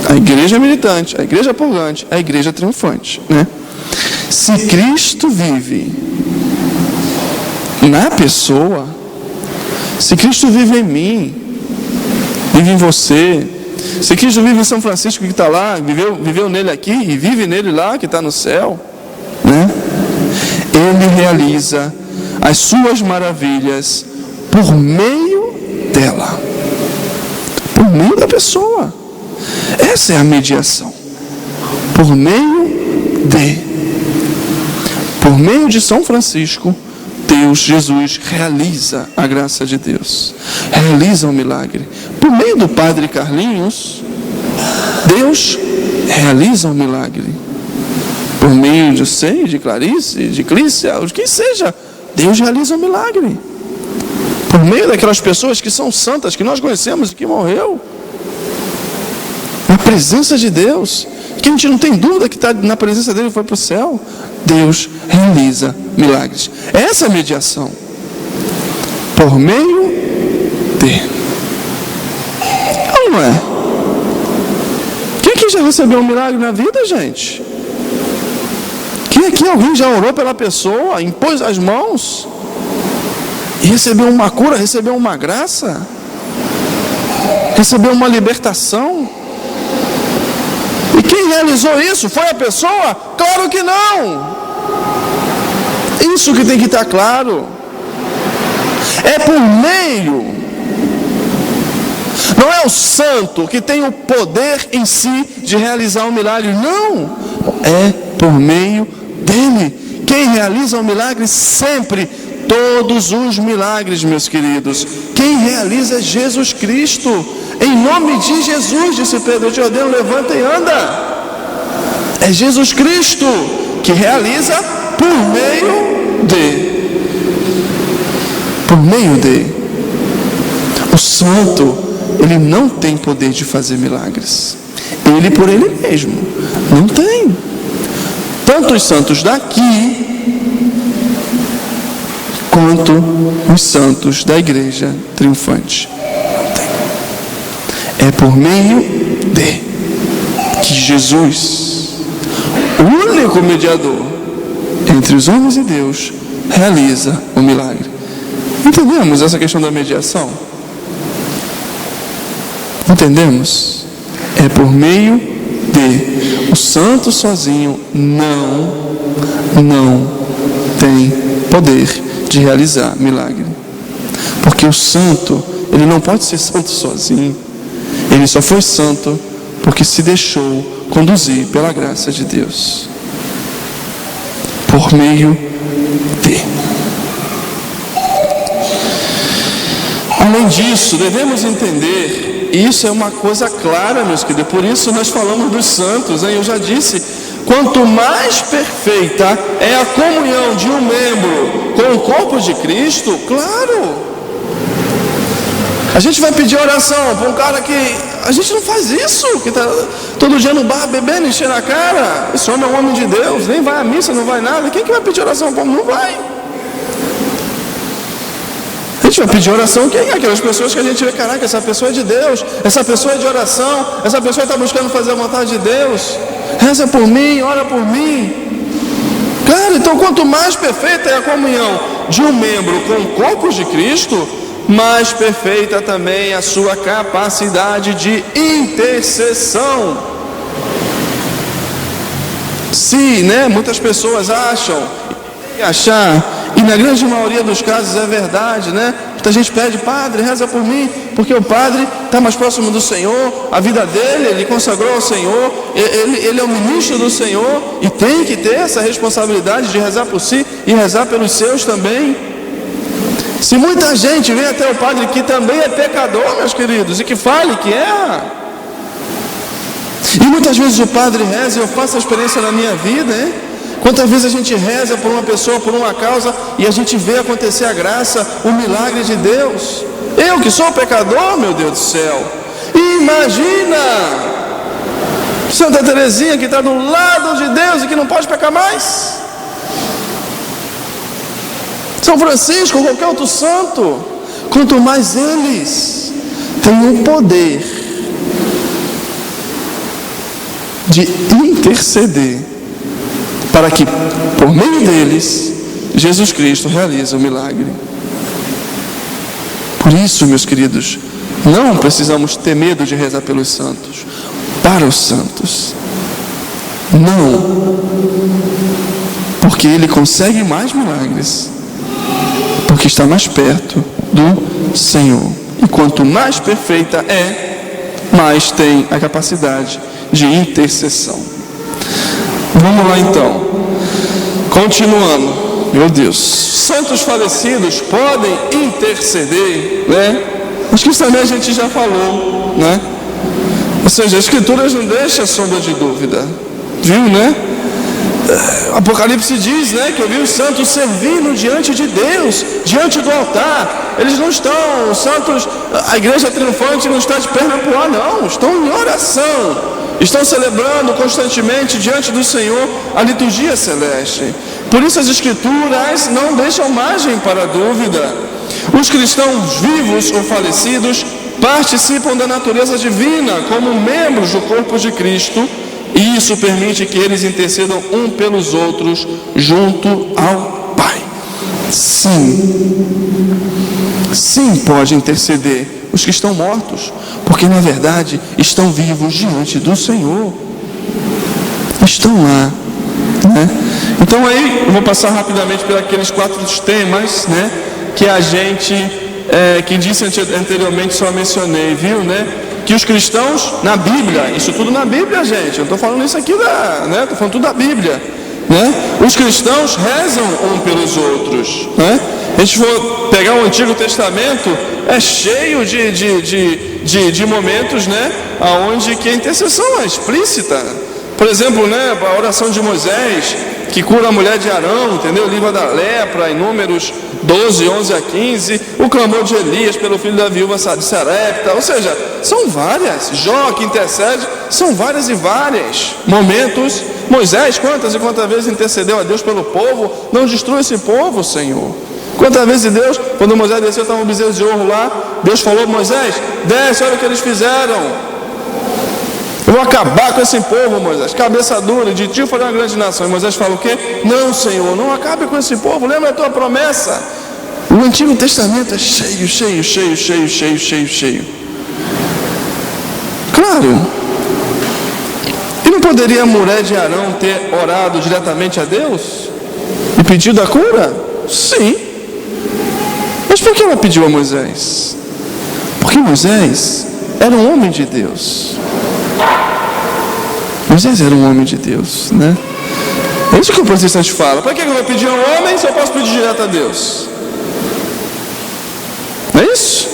a igreja militante, a igreja purgante, a igreja triunfante, né? Se Cristo vive na pessoa, se Cristo vive em mim, vive em você, se Cristo vive em São Francisco que está lá, viveu nele aqui e vive nele lá que está no céu, né? Ele realiza as suas maravilhas por meio dela, por meio da pessoa. Essa é a mediação. Por meio de São Francisco, Deus, Jesus, realiza a graça de Deus, realiza um milagre. Por meio do Padre Carlinhos, Deus realiza um milagre. Por meio de você, de Clarice, de Clícia, o que seja, Deus realiza um milagre. Por meio daquelas pessoas que são santas, que nós conhecemos e que morreu, na presença de Deus, que a gente não tem dúvida que está na presença dele e foi para o céu, Deus realiza milagres. Essa é a mediação. Por meio de. Não é? Quem aqui já recebeu um milagre na vida, gente? Quem aqui alguém já orou pela pessoa, impôs as mãos e recebeu uma cura, recebeu uma graça, recebeu uma libertação? E quem realizou isso? Foi a pessoa? Claro que não! Isso que tem que estar claro. É por meio. Não é o santo que tem o poder em si de realizar um milagre. Não! É por meio dele. Quem realiza um milagre sempre, todos os milagres, meus queridos, quem realiza é Jesus Cristo. Em nome de Jesus, disse Pedro, eu te ordeno, levanta e anda. É Jesus Cristo que realiza por meio de. Por meio de. O santo, ele não tem poder de fazer milagres. Ele por ele mesmo. Não tem. Tanto os santos daqui, quanto os santos da igreja triunfante. É por meio de que Jesus, o único mediador entre os homens e Deus, realiza o milagre. Entendemos essa questão da mediação? Entendemos? É por meio de. O santo sozinho não tem poder de realizar milagre. Porque o santo, ele não pode ser santo sozinho. Ele só foi santo porque se deixou conduzir pela graça de Deus. Por meio de. Além disso, devemos entender, e isso é uma coisa clara, meus queridos, por isso nós falamos dos santos, hein? Eu já disse, quanto mais perfeita é a comunhão de um membro com o corpo de Cristo, claro. A gente vai pedir oração para um cara que... A gente não faz isso, que está todo dia no bar bebendo, enchendo a cara. Esse homem é um homem de Deus, nem vai à missa, não vai nada. Quem que vai pedir oração para um? Não vai. A gente vai pedir oração, quem é? Aquelas pessoas que a gente vê, caraca, essa pessoa é de Deus, essa pessoa é de oração, essa pessoa está buscando fazer a vontade de Deus. Reza por mim, ora por mim. Claro, então quanto mais perfeita é a comunhão de um membro com o corpo de Cristo, mais perfeita também a sua capacidade de intercessão. Se, muitas pessoas acham, e na grande maioria dos casos é verdade, Muita gente pede, padre, reza por mim, porque o padre está mais próximo do Senhor, a vida dele, ele consagrou ao Senhor, ele é o ministro do Senhor, e tem que ter essa responsabilidade de rezar por si e rezar pelos seus também. Se muita gente vem até o padre que também é pecador, meus queridos, e que fale, que erra, e muitas vezes o padre reza, e eu faço a experiência na minha vida, quantas vezes a gente reza por uma pessoa, por uma causa, e a gente vê acontecer a graça, o milagre de Deus. Eu que sou pecador, meu Deus do céu, imagina Santa Teresinha, que está do lado de Deus e que não pode pecar mais. São Francisco, qualquer outro santo. Quanto mais eles têm o poder de interceder para que, por meio deles, Jesus Cristo realize o milagre. Por isso, meus queridos, não precisamos ter medo de rezar pelos santos, para os santos. Não, porque ele consegue mais milagres, porque está mais perto do Senhor. E quanto mais perfeita é, mais tem a capacidade de intercessão. Vamos lá então, continuando. Meu Deus, santos falecidos podem interceder, né? Acho que isso também a gente já falou, né? Ou seja, as Escrituras não deixam sombra de dúvida, viu, né? Apocalipse diz, né, que eu vi os santos servindo diante de Deus, diante do altar. Eles não estão, os santos, a igreja triunfante não está de perna pro ar, não, estão em oração, estão celebrando constantemente diante do Senhor a liturgia celeste. Por isso as Escrituras não deixam margem para dúvida. Os cristãos vivos ou falecidos participam da natureza divina como membros do corpo de Cristo, e isso permite que eles intercedam um pelos outros junto ao Pai. Sim, pode interceder os que estão mortos, porque na verdade estão vivos diante do Senhor, estão lá, né? Então aí eu vou passar rapidamente por aqueles 4 temas, né, que a gente que disse anteriormente, só mencionei, viu, né? Que os cristãos, na Bíblia, isso tudo na Bíblia, gente, eu estou falando isso aqui, né? Estou falando tudo da Bíblia, né? Os cristãos rezam um pelos outros, né? A gente for pegar o Antigo Testamento, é cheio de momentos, né, onde que a intercessão é explícita. Por exemplo, né, a oração de Moisés, que cura a mulher de Arão, entendeu? Livra da lepra, em Números 12, 11 a 15, o clamor de Elias pelo filho da viúva de Sarepta, ou seja, são várias. Jó, que intercede, são várias e várias momentos. Moisés, quantas e quantas vezes intercedeu a Deus pelo povo? Não destrua esse povo, Senhor. Quantas vezes Deus, quando Moisés desceu, estava um bezerro de ouro lá, Deus falou: Moisés, desce, olha o que eles fizeram. Eu vou acabar com esse povo, Moisés, cabeça dura, de ti eu farei uma grande nação. E Moisés fala o quê? Não, Senhor, não acabe com esse povo, lembra a tua promessa. O Antigo Testamento é cheio. Claro, e não poderia a mulher de Arão ter orado diretamente a Deus e pedido a cura? Sim. Mas por que ela pediu a Moisés? Porque Moisés era um homem de Deus. Moisés era um homem de Deus, né? É isso que o protestante fala. Para que eu vou pedir a um homem se eu posso pedir direto a Deus? Não é isso?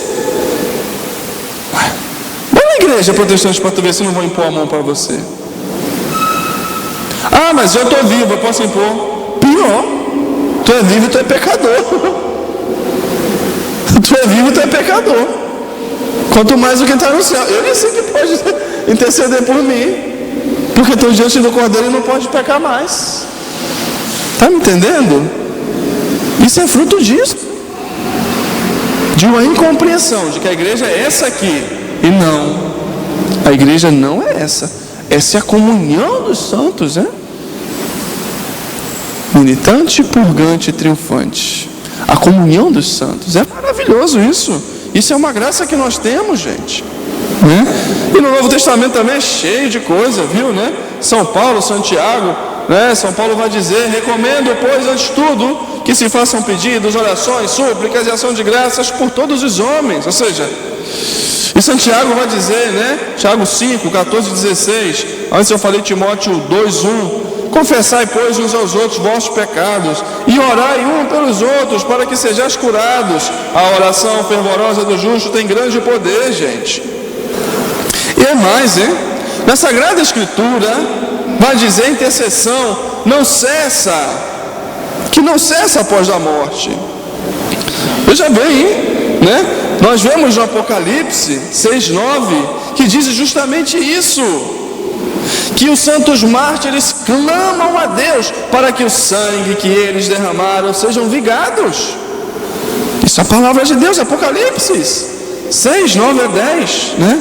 Vai na igreja protestante para tu ver se não vão impor a mão para você. Ah, mas eu estou vivo, eu posso impor. Pior, tu é vivo e tu é pecador. Tu é vivo e tu é pecador. Quanto mais o que está no céu. Eu nem sei que pode interceder por mim, porque estou diante do Cordeiro e não pode pecar mais. Está me entendendo? Isso é fruto disso, de uma incompreensão de que a igreja é essa aqui. E não, a igreja não é essa. Essa é a comunhão dos santos, né? Militante, purgante e triunfante. A comunhão dos santos. É maravilhoso isso. Isso é uma graça que nós temos, gente, né? E no Novo Testamento também é cheio de coisa, viu, né? São Paulo, Santiago, né? São Paulo vai dizer: recomendo, pois, antes de tudo, que se façam pedidos, orações, súplicas e ação de graças por todos os homens. Ou seja, e Santiago vai dizer, né? Tiago 5, 14 e 16. Antes eu falei Timóteo 2, 1. Confessai, pois, uns aos outros vossos pecados, e orai um pelos outros, para que sejais curados. A oração fervorosa do justo tem grande poder, gente. E é mais, hein? Na Sagrada Escritura vai dizer: intercessão não cessa, que não cessa após a morte. Veja bem, né? Nós vemos no Apocalipse 6:9 que diz justamente isso. que os santos mártires clamam a Deus para que o sangue que eles derramaram sejam vingados. Isso é a palavra de Deus, Apocalipse 6, 9 a 10, né?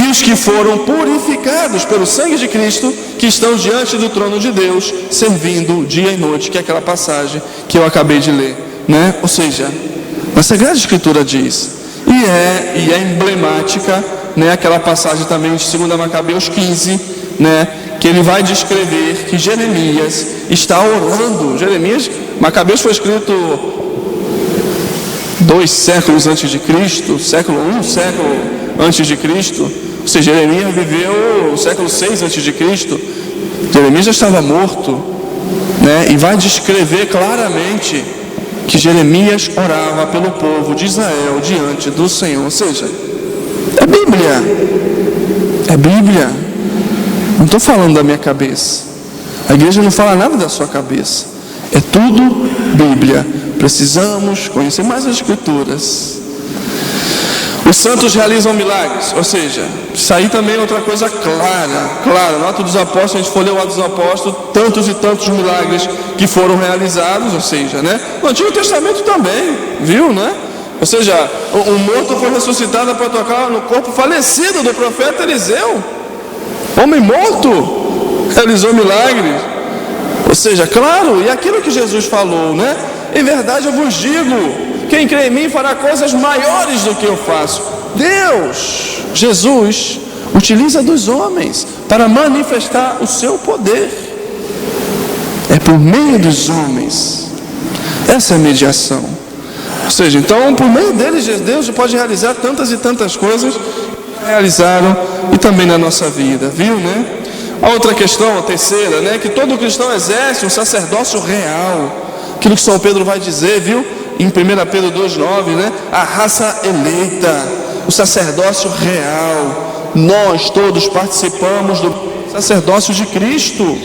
E os que foram purificados pelo sangue de Cristo, que estão diante do trono de Deus, servindo dia e noite, que é aquela passagem que eu acabei de ler, né? Ou seja, a Sagrada Escritura diz, e é emblemática, né? Aquela passagem também de 2 Macabeus 15, né? Que ele vai descrever que Jeremias está orando. Macabeus foi escrito 2 séculos antes de Cristo, século antes de Cristo. Ou seja, Jeremias viveu o século 6 antes de Cristo. Jeremias já estava morto, né? E vai descrever claramente que Jeremias orava pelo povo de Israel diante do Senhor. Ou seja, é Bíblia. Não estou falando da minha cabeça. A igreja não fala nada da sua cabeça. É tudo Bíblia. Precisamos conhecer mais as Escrituras. Os santos realizam milagres. Ou seja, isso aí também é outra coisa clara. No Atos dos Apóstolos, a gente for ler o Atos dos Apóstolos, tantos e tantos milagres que foram realizados. Ou seja, né? No Antigo Testamento também, viu, né? Ou seja, o morto foi ressuscitado para tocar no corpo falecido do profeta Eliseu. Homem morto realizou milagres. Ou seja, claro, e aquilo que Jesus falou, né? Em verdade eu vos digo, quem crê em mim fará coisas maiores do que eu faço. Deus, Jesus, utiliza dos homens para manifestar o seu poder. É por meio dos homens. Essa é a mediação. Ou seja, então por meio deles Deus pode realizar tantas e tantas coisas que realizaram e também na nossa vida, viu, né? A outra questão, a terceira, né? Que todo cristão exerce um sacerdócio real. Aquilo que São Pedro vai dizer, viu? Em 1 Pedro 2,9, né? A raça eleita, o sacerdócio real. Nós todos participamos do sacerdócio de Cristo.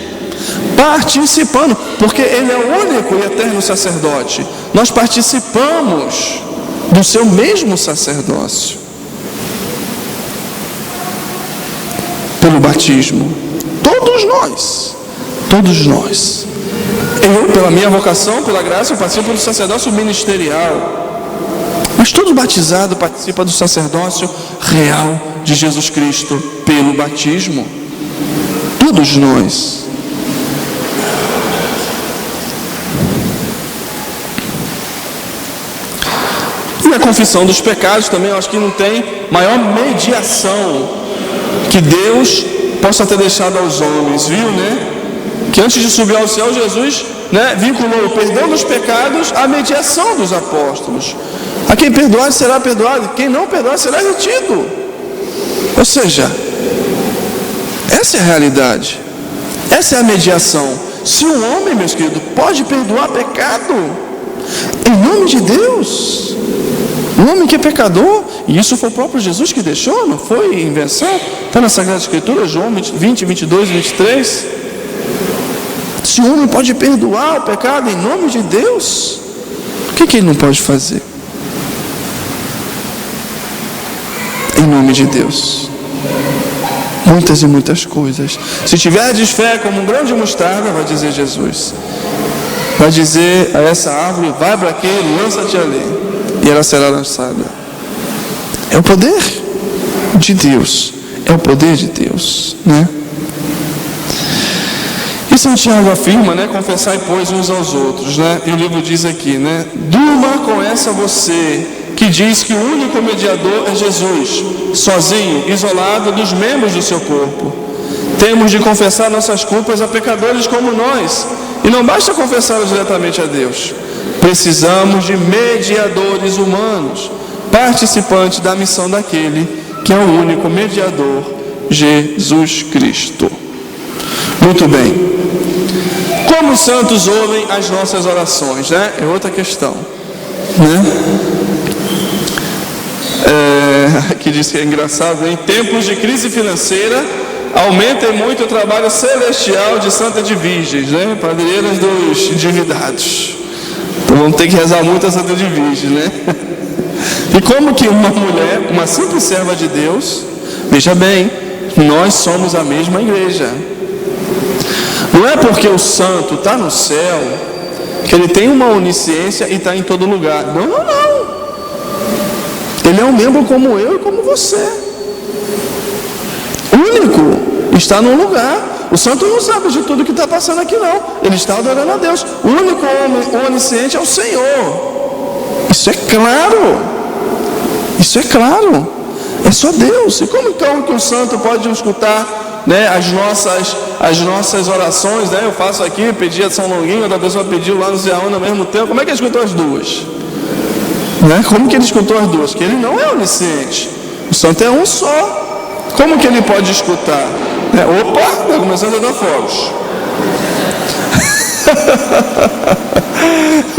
Participando, porque Ele é o único e eterno sacerdote. Nós participamos do seu mesmo sacerdócio. Pelo batismo. Todos nós. Eu, pela minha vocação, pela graça, eu participo do sacerdócio ministerial. Mas todo batizado participa do sacerdócio real de Jesus Cristo pelo batismo. Todos nós. E a confissão dos pecados também, eu acho que não tem maior mediação que Deus possa ter deixado aos homens, viu, né? Que antes de subir ao céu, Jesus, né, vinculou o perdão dos pecados à mediação dos apóstolos. A quem perdoar será perdoado, quem não perdoar será retido. Ou seja, essa é a realidade, essa é a mediação. Se um homem, meus queridos, pode perdoar pecado, em nome de Deus, um homem que é pecador, e isso foi o próprio Jesus que deixou, não foi invenção, está na Sagrada Escritura, João 20, 22 e 23. Se o homem pode perdoar o pecado em nome de Deus, o que ele não pode fazer? Em nome de Deus, muitas e muitas coisas. Se tiverdes fé como um grão de mostarda, vai dizer Jesus, vai dizer a essa árvore, vai para aqui, lança-te ali, e ela será lançada. É o poder de Deus, né? E São Tiago afirma, né? Confessai, pois, uns aos outros, né? E o livro diz aqui, né? Durma com essa você que diz que o único mediador é Jesus, sozinho, isolado dos membros do seu corpo. Temos de confessar nossas culpas a pecadores como nós, e não basta confessá-las diretamente a Deus. Precisamos de mediadores humanos, participantes da missão daquele que é o único mediador, Jesus Cristo. Muito bem. Como os santos ouvem as nossas orações, né? É outra questão, né? Que diz que é engraçado, em tempos de crise financeira, aumenta muito o trabalho celestial de Santa de Virgens, né? Padreiras dos endividados. Então vamos ter que rezar muito a Santa de Virgens, né? E como que uma mulher, uma simples serva de Deus, veja bem, nós somos a mesma igreja. Não é porque o santo está no céu que ele tem uma onisciência e está em todo lugar. Não, não, não. Ele é um membro como eu e como você. Único, está num lugar. O santo não sabe de tudo que está passando aqui, não. Ele está adorando a Deus. O único onisciente é o Senhor. Isso é claro. Isso é claro. É só Deus. E como então que o santo pode escutar, né, as nossas orações, né? Eu faço aqui, pedi a São Longuinho, outra pessoa pediu lá no Ziaúna ao mesmo tempo. Como é que ele escutou as duas? Né? Como que ele escutou as duas? Que ele não é onisciente. O santo é um só. Como que ele pode escutar? Opa, está começando a dar fogos.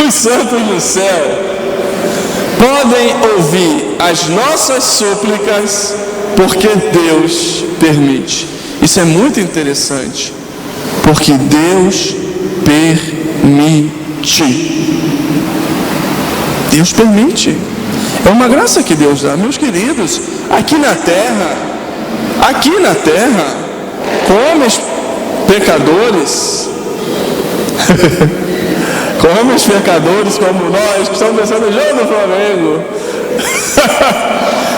Os santos do céu podem ouvir as nossas súplicas porque Deus permite. Isso é muito interessante, porque Deus permite. Deus permite. É uma graça que Deus dá. Meus queridos, aqui na terra, como os pecadores, como nós, que estamos pensando no jogo do Flamengo,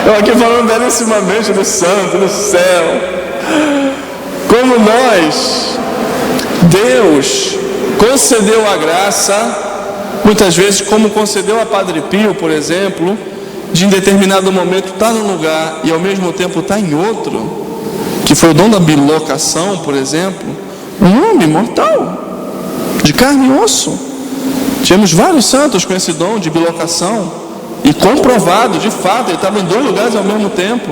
eu aqui falando belíssimamente do santo, do céu, como nós, Deus concedeu a graça, muitas vezes, como concedeu a Padre Pio, por exemplo, de em determinado momento estar num lugar e ao mesmo tempo estar em outro, que foi o dom da bilocação, por exemplo, um homem mortal, de carne e osso. Tínhamos vários santos com esse dom de bilocação, e comprovado, de fato, ele estava em dois lugares ao mesmo tempo,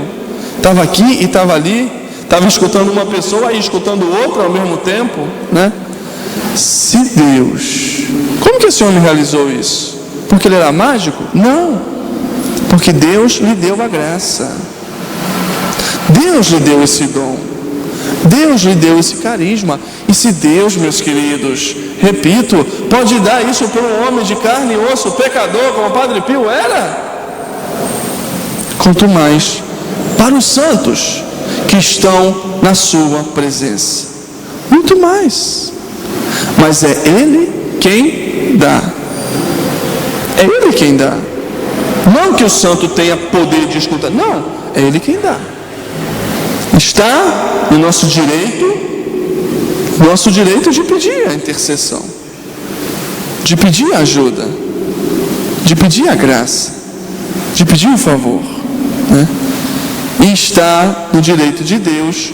estava aqui e estava ali, estava escutando uma pessoa e escutando outra ao mesmo tempo, né? Se Deus, como que esse homem realizou isso? Porque ele era mágico? Não, porque Deus lhe deu a graça, Deus lhe deu esse dom, Deus lhe deu esse carisma. E se Deus, meus queridos, repito, pode dar isso para um homem de carne e osso, pecador, como o Padre Pio era, quanto mais para os santos que estão na sua presença, muito mais. Mas é Ele quem dá. É Ele quem dá. Não que o santo tenha poder de escutar. Não, é Ele quem dá. Está no nosso direito de pedir a intercessão, de pedir a ajuda, de pedir a graça, de pedir o favor, né? E está no direito de Deus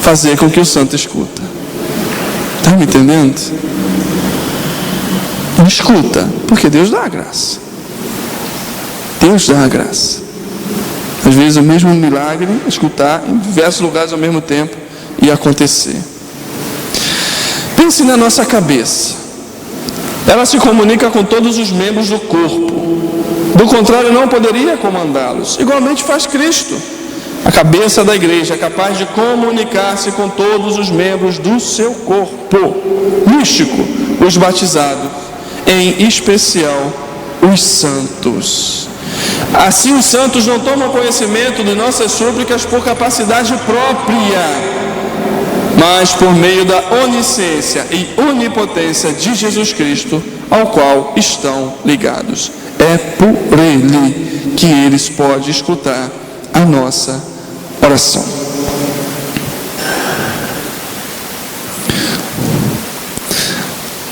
fazer com que o santo escuta. Está me entendendo? Escuta, porque Deus dá a graça. Deus dá a graça. Às vezes o mesmo milagre, escutar em diversos lugares ao mesmo tempo e acontecer. Pense na nossa cabeça. Ela se comunica com todos os membros do corpo. Do contrário, não poderia comandá-los. Igualmente faz Cristo. A cabeça da igreja é capaz de comunicar-se com todos os membros do seu corpo místico, os batizados, em especial os santos. Assim, os santos não tomam conhecimento de nossas súplicas por capacidade própria, mas por meio da onisciência e onipotência de Jesus Cristo, ao qual estão ligados. É por Ele que eles podem escutar a nossa oração.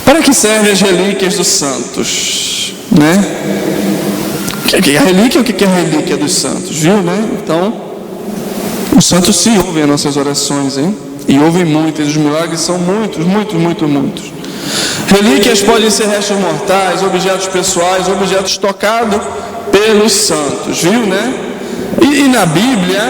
Para que servem as relíquias dos santos, né? A relíquia, o que é a relíquia dos santos? Viu, né? Então, os santos se ouvem as nossas orações, hein? E ouvem muitas, os milagres são muitos. Relíquias podem ser restos mortais, objetos pessoais, objetos tocados pelos santos, viu, né? E na Bíblia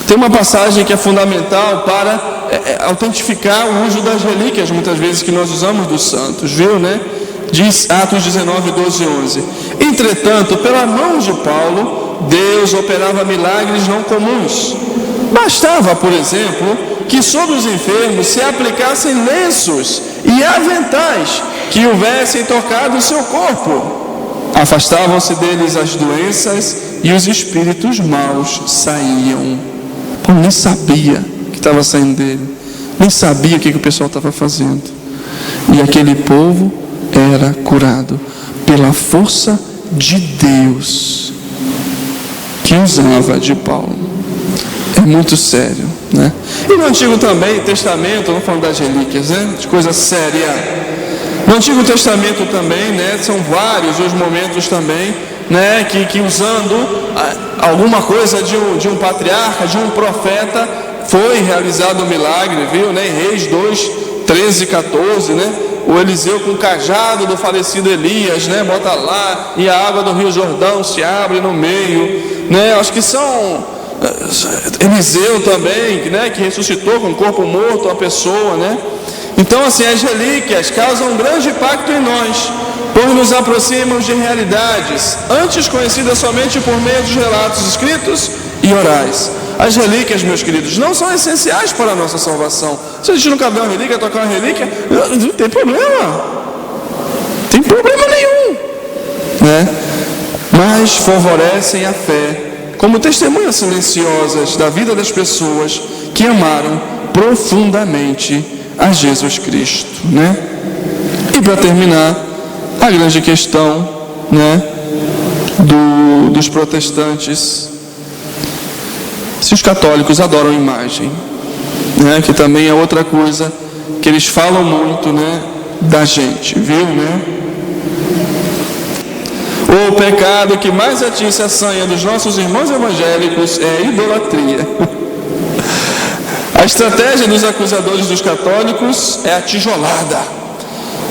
tem uma passagem que é fundamental para autentificar o uso das relíquias, muitas vezes, que nós usamos dos santos, viu, né? Diz Atos 19, 12 e 11. Entretanto, pela mão de Paulo, Deus operava milagres não comuns. Bastava, por exemplo, que sobre os enfermos se aplicassem lenços e aventais que houvessem tocado o seu corpo. Afastavam-se deles as doenças e os espíritos maus saíam. Paulo nem sabia que estava saindo dele, nem sabia o que o pessoal estava fazendo. E aquele povo era curado pela força de Deus que usava de Paulo. É muito sério, né? E no Antigo Testamento, vamos falando das relíquias, né? De coisa séria. No Antigo Testamento também, né? São vários os momentos também, né? Que usando alguma coisa de um patriarca, de um profeta, foi realizado um milagre, viu? Né? Em Reis 2, 13 e 14, né? O Eliseu com o cajado do falecido Elias, né? Bota lá e a água do Rio Jordão se abre no meio, né? Acho que são Eliseu também, né? Que ressuscitou com o corpo morto a pessoa, né? Então, assim, as relíquias causam um grande impacto em nós, pois nos aproximam de realidades antes conhecidas somente por meio dos relatos escritos e orais. As relíquias, meus queridos, não são essenciais para a nossa salvação. Se a gente nunca vê uma relíquia, tocar uma relíquia, não tem problema. Tem problema nenhum, né? Mas favorecem a fé, como testemunhas silenciosas da vida das pessoas que amaram profundamente a Jesus Cristo, né? E para terminar, a grande questão, né, dos protestantes, se os católicos adoram imagem, né, que também é outra coisa que eles falam muito, né, da gente, viu, né? O pecado que mais atiça a sanha dos nossos irmãos evangélicos é a idolatria. A estratégia dos acusadores dos católicos é a tijolada.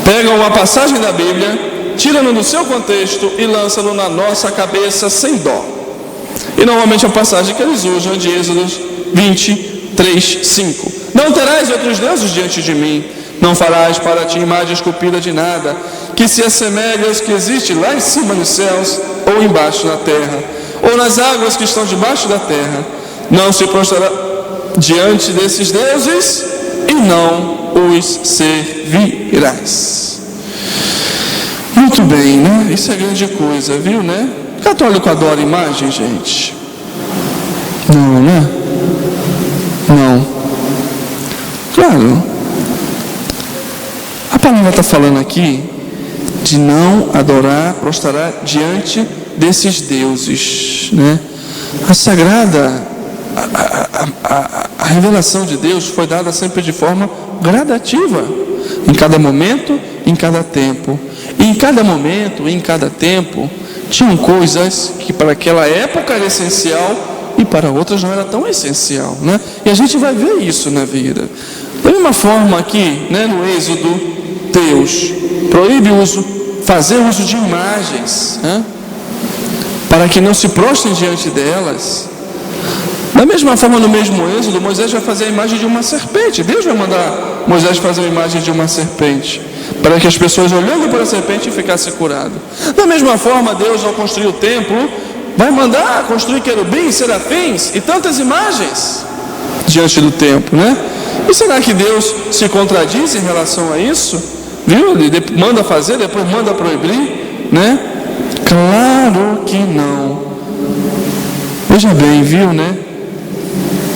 Pegam uma passagem da Bíblia, tiram-no do seu contexto e lançam-no na nossa cabeça sem dó. E normalmente a passagem que eles usam é de Êxodo 23, 5. Não terás outros deuses diante de mim, não farás para ti imagem esculpida de nada, que se assemelhe aos que existe lá em cima nos céus, ou embaixo na terra, ou nas águas que estão debaixo da terra. Não se prostrará diante desses deuses e não os servirás. Muito bem, né? Isso é grande coisa, viu, né? Católico adora imagem, gente? Não, né? Não. Claro. A palavra está falando aqui de não adorar, prostrar diante desses deuses, né? A sagrada, a revelação de Deus foi dada sempre de forma gradativa, em cada momento, em cada tempo. E em cada momento, em cada tempo, tinham coisas que para aquela época era essencial e para outras não era tão essencial, né? E a gente vai ver isso na vida. Da mesma forma aqui, né, no Êxodo, Deus proíbe fazer uso de imagens, né, para que não se prostrem diante delas. Da mesma forma, no mesmo Êxodo, Moisés vai fazer a imagem de uma serpente. Deus vai mandar Moisés fazer a imagem de uma serpente, para que as pessoas olhando para a serpente ficassem curadas. Da mesma forma, Deus, ao construir o templo, vai mandar construir querubins, serafins e tantas imagens diante do templo, né? E será que Deus se contradiz em relação a isso? Viu? Ele manda fazer, depois manda proibir, né? Claro que não. Veja bem, viu, né?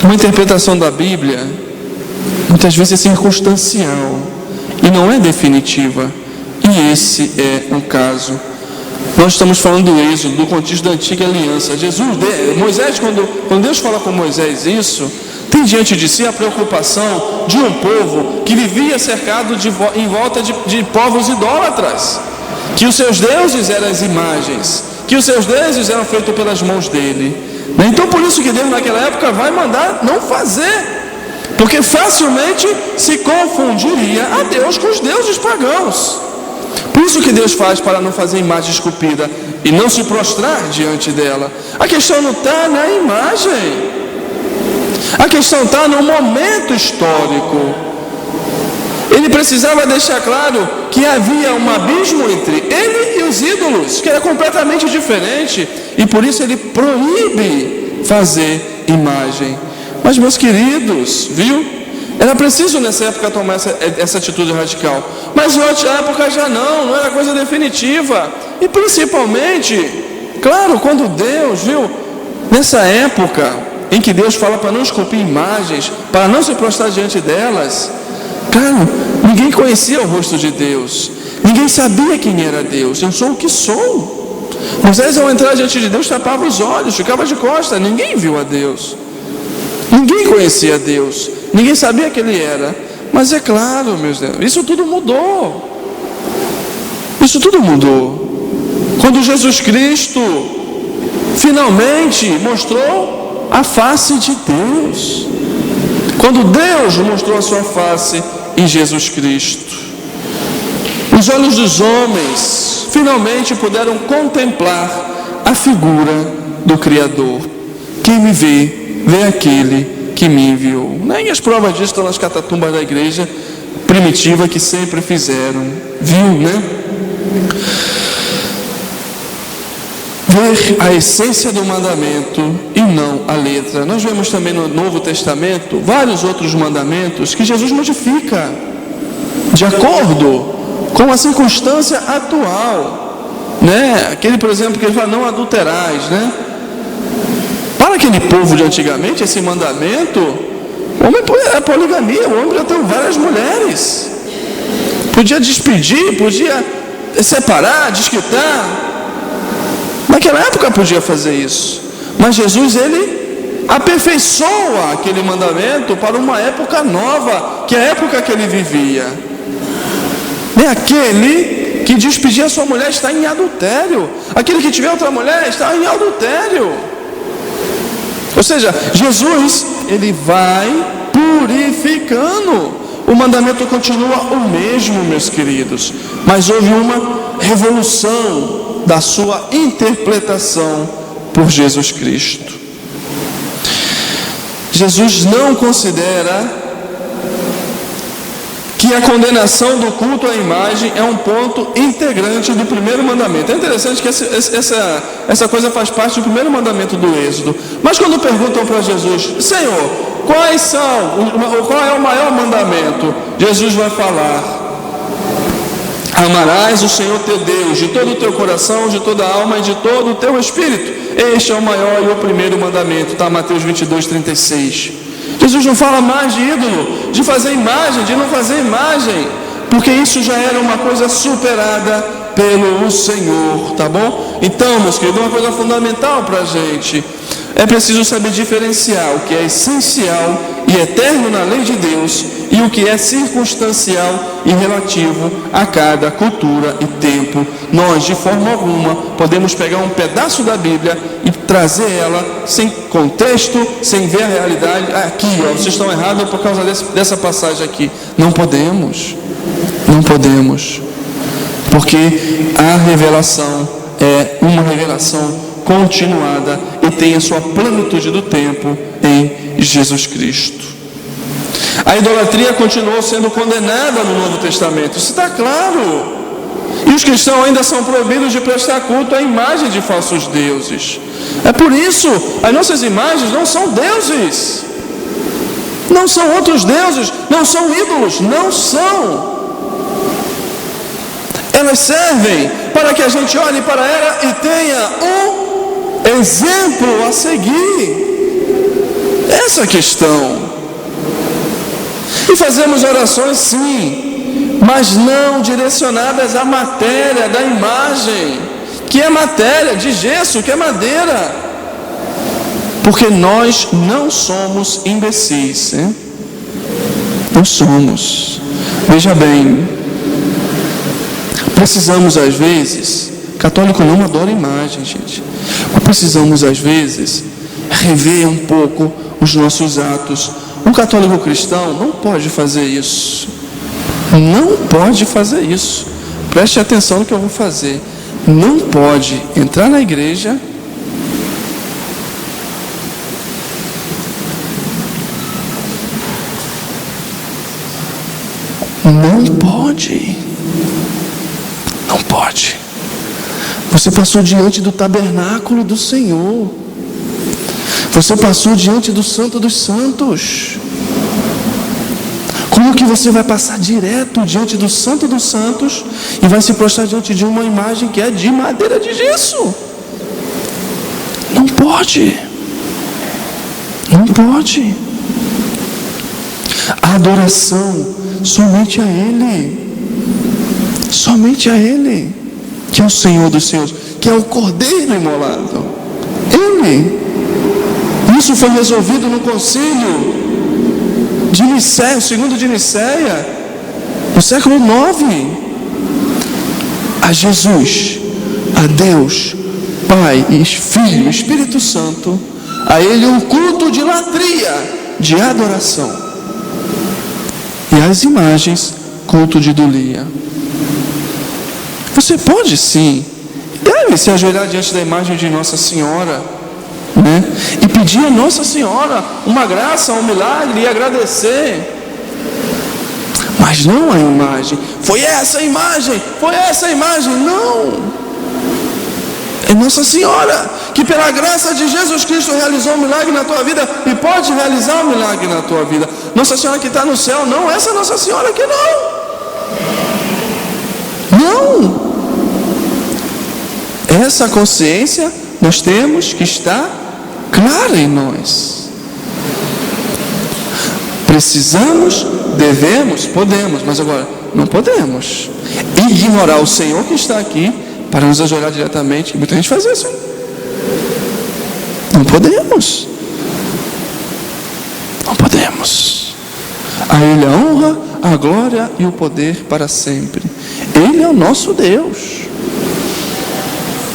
Uma interpretação da Bíblia muitas vezes é circunstancial e não é definitiva. E esse é um caso. Nós estamos falando do Êxodo, do contexto da antiga aliança. Moisés, quando Deus fala com Moisés isso, tem diante de si a preocupação de um povo que vivia cercado em volta de povos idólatras, que os seus deuses eram as imagens, que os seus deuses eram feitos pelas mãos dele. Então por isso que Deus naquela época vai mandar não fazer, porque facilmente se confundiria a Deus com os deuses pagãos. Por isso que Deus faz para não fazer imagem esculpida e não se prostrar diante dela. A questão não está na imagem, a questão está no momento histórico. Ele precisava deixar claro que havia um abismo entre ele e os ídolos, que era completamente diferente, e por isso ele proíbe fazer imagem. Mas, meus queridos, viu? Era preciso nessa época tomar essa atitude radical. Mas em outra época já não era coisa definitiva. E principalmente, claro, quando Deus viu, nessa época em que Deus fala para não esculpir imagens, para não se prostrar diante delas, claro, ninguém conhecia o rosto de Deus, ninguém sabia quem era Deus. Eu sou o que sou. Moisés, ao entrar diante de Deus, tapava os olhos, ficava de costas, ninguém viu a Deus, ninguém conhecia Deus, ninguém sabia quem Ele era. Mas é claro, meus Deus, isso tudo mudou. Isso tudo mudou quando Jesus Cristo finalmente mostrou a face de Deus. Quando Deus mostrou a sua face em Jesus Cristo, os olhos dos homens finalmente puderam contemplar a figura do Criador. Quem me vê, vê aquele que me enviou. Nem as provas disso estão nas catatumbas da igreja primitiva que sempre fizeram. Viu, né? Ver a essência do mandamento e não a letra. Nós vemos também no Novo Testamento vários outros mandamentos que Jesus modifica de acordo com a circunstância atual, né? Aquele, por exemplo, que ele fala, não adulterais, né? Para aquele povo de antigamente, esse mandamento, o homem é poligamia, o homem já tem várias mulheres, podia despedir, podia separar, desquitar. Naquela época podia fazer isso, mas Jesus, ele aperfeiçoa aquele mandamento para uma época nova, que é a época que ele vivia. Nem aquele que despedir a sua mulher está em adultério, aquele que tiver outra mulher está em adultério. Ou seja, Jesus, ele vai purificando. O mandamento continua o mesmo, meus queridos, mas houve uma revolução da sua interpretação por Jesus Cristo. Jesus não considera que a condenação do culto à imagem é um ponto integrante do primeiro mandamento. É interessante que essa coisa faz parte do primeiro mandamento do Êxodo. Mas quando perguntam para Jesus, Senhor, qual é o maior mandamento? Jesus vai falar, amarás o Senhor teu Deus de todo o teu coração, de toda a alma e de todo o teu espírito. Este é o maior e o primeiro mandamento. Está Mateus 22, 36. Jesus não fala mais de ídolo, de fazer imagem, de não fazer imagem, porque isso já era uma coisa superada pelo Senhor, tá bom? Então, meus queridos, uma coisa fundamental para a gente, é preciso saber diferenciar o que é essencial e eterno na lei de Deus e o que é circunstancial e relativo a cada cultura e tempo. Nós, de forma alguma, podemos pegar um pedaço da Bíblia e trazer ela sem contexto, sem ver a realidade. Aqui, ó, vocês estão errados por causa dessa passagem aqui. Não podemos, porque a revelação é uma revelação continuada e tem a sua plenitude do tempo em Jesus Cristo. A idolatria continuou sendo condenada no Novo Testamento, isso está claro. E os cristãos ainda são proibidos de prestar culto à imagem de falsos deuses. É por isso, as nossas imagens não são deuses, não são outros deuses, não são ídolos, não são. Elas servem para que a gente olhe para ela e tenha um exemplo a seguir. Essa é a questão. E fazemos orações sim, mas não direcionadas à matéria da imagem, que é matéria de gesso, que é madeira. Porque nós não somos imbecis, hein? Não somos. Veja bem, precisamos às vezes, católico não adora imagem, gente, mas precisamos às vezes rever um pouco os nossos atos. Um católico cristão não pode fazer isso. Não pode fazer isso. Preste atenção no que eu vou fazer. Não pode entrar na igreja não pode. Não pode. Você passou diante do tabernáculo do Senhor. Você passou diante do Santo dos Santos, com Porque você vai passar direto diante do Santo dos Santos e vai se prostrar diante de uma imagem que é de madeira de gesso. Não pode. Não pode. A adoração somente a Ele. Somente a Ele, que é o Senhor dos Senhores, que é o Cordeiro imolado. Ele. Isso foi resolvido no concílio de Nicéia, o segundo de Nicéia, no século 9. A Jesus, a Deus, Pai, Filho, Espírito Santo, a Ele um culto de latria, de adoração. E as imagens, culto de idolia. Você pode sim, deve se ajoelhar diante da imagem de Nossa Senhora, né? E pedir a Nossa Senhora uma graça, um milagre e agradecer. Mas não a imagem. Foi essa a imagem, foi essa a imagem. Não. É Nossa Senhora, que pela graça de Jesus Cristo realizou um milagre na tua vida e pode realizar um milagre na tua vida. Nossa Senhora que está no céu, não essa Nossa Senhora aqui não. Não. Essa consciência nós temos que estar clara em nós. Precisamos, devemos, podemos, mas agora não podemos ignorar o Senhor que está aqui para nos ajoelhar diretamente. Muita gente faz isso, hein? Não podemos. Não podemos. A Ele a honra, a glória e o poder para sempre. Ele é o nosso Deus.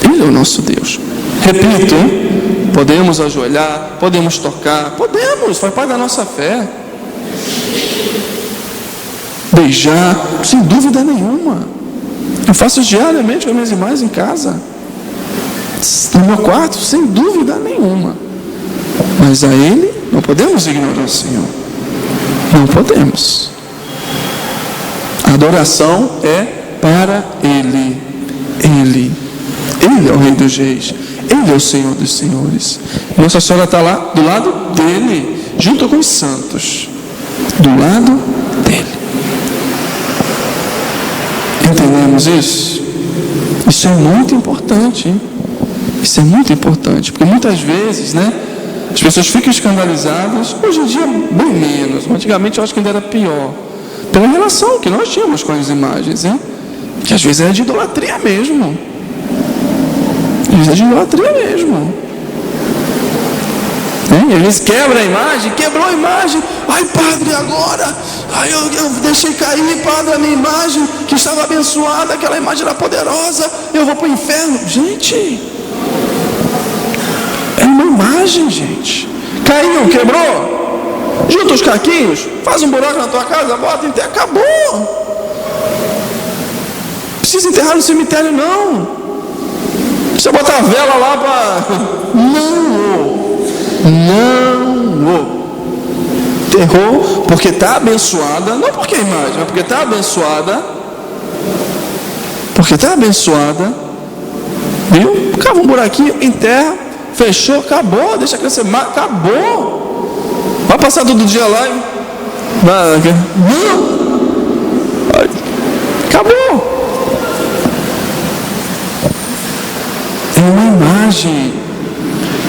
Ele é o nosso Deus. Repito, podemos ajoelhar, podemos tocar, podemos, faz parte da nossa fé. Beijar, sem dúvida nenhuma. Eu faço diariamente com as minhas irmãs em casa, no meu quarto, sem dúvida nenhuma. Mas a Ele não podemos ignorar o Senhor. Não podemos. A adoração é para Ele. Ele é o Rei dos Reis. Ele é o Senhor dos Senhores. Nossa Senhora está lá do lado dele, junto com os santos. Do lado dele. Entendemos isso? Isso é muito importante, hein? Isso é muito importante, porque muitas vezes, né, as pessoas ficam escandalizadas, hoje em dia bem menos, antigamente eu acho que ainda era pior, pela relação que nós tínhamos com as imagens, hein? Que às vezes é de idolatria mesmo. Às vezes é de idolatria mesmo. E às vezes quebra a imagem, quebrou a imagem. Ai, padre, agora? Ai, eu deixei cair, padre, a minha imagem, que estava abençoada, aquela imagem era poderosa, eu vou para o inferno. Gente, é uma imagem, gente. Caiu, quebrou? Junta os caquinhos, faz um buraco na tua casa, bota, enterra, acabou. Precisa enterrar no cemitério, não. Precisa botar a vela lá para... Não. Enterrou porque está abençoada, não porque a imagem, mas porque está abençoada. Porque está abençoada. Viu? Cava um buraquinho, enterra, fechou, acabou, deixa crescer mais, acabou. Vai passar todo dia lá e... Não. Acabou. É uma imagem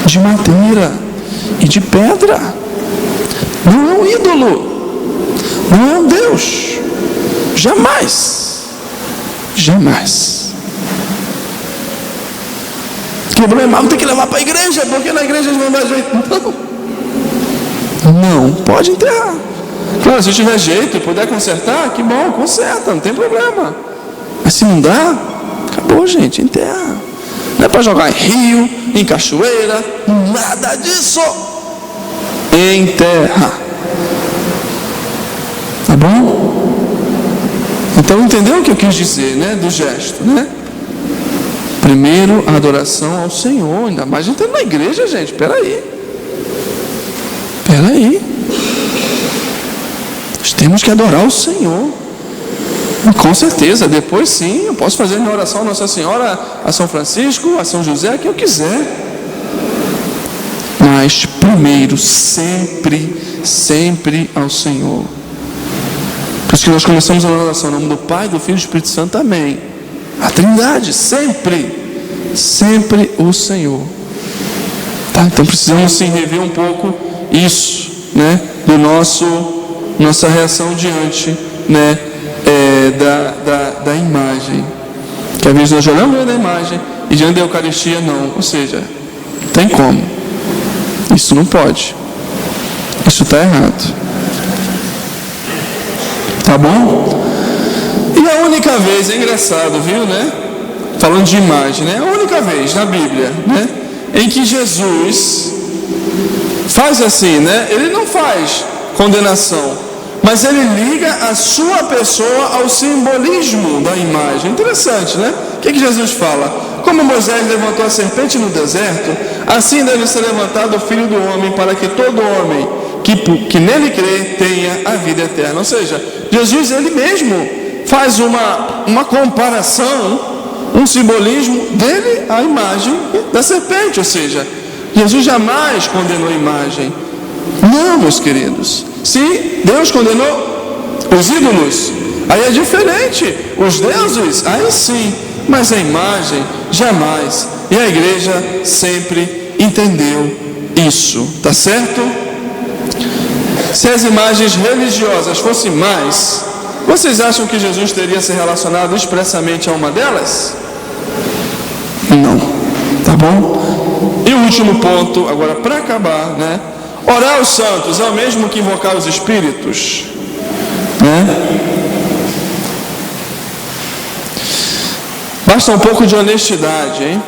de madeira e de pedra. Não é um ídolo, não é um Deus. Jamais. Quebrou a imagem, tem que levar para a igreja, porque na igreja eles vão dar jeito. Não, pode enterrar. Claro, se tiver jeito e puder consertar, que bom, conserta, não tem problema. Mas se não dá, acabou, gente, enterra. Não é para jogar em rio, em cachoeira, nada disso. Enterra. Tá bom? Então entendeu o que eu quis dizer, né? Do gesto, né? Primeiro, a adoração ao Senhor. Ainda mais entrando na igreja, gente. Peraí. Nós temos que adorar o Senhor. Com certeza, depois sim, eu posso fazer minha oração a Nossa Senhora, a São Francisco, a São José, a quem eu quiser. Mas primeiro, sempre ao Senhor. Por isso que nós começamos a oração em nome do Pai, do Filho e do Espírito Santo, amém. A Trindade, sempre o Senhor. Tá? Então precisamos sim rever um pouco isso, né? Do nossa reação diante, né? Da imagem. Que às vezes nós olhamos da imagem e diante da Eucaristia não. Ou seja, não tem como. Isso não pode. Isso está errado. Tá bom? E a única vez, é engraçado, viu, né? Falando de imagem, né? A única vez na Bíblia, né? Em que Jesus faz assim, né? Ele não faz condenação, mas ele liga a sua pessoa ao simbolismo da imagem. Interessante, né? O que Jesus fala? Como Moisés levantou a serpente no deserto, assim deve ser levantado o Filho do Homem, para que todo homem que nele crê tenha a vida eterna. Ou seja, Jesus ele mesmo faz uma comparação, um simbolismo dele à imagem da serpente. Ou seja, Jesus jamais condenou a imagem. Não, meus queridos. Se Deus condenou os ídolos, aí é diferente. Os deuses, aí sim. Mas a imagem, jamais. E a igreja sempre entendeu isso. Tá certo? Se as imagens religiosas fossem mais, vocês acham que Jesus teria se relacionado expressamente a uma delas? Não. Tá bom? E o último ponto, agora para acabar, né? Orar aos santos é o mesmo que invocar os espíritos, né? Basta um pouco de honestidade, hein?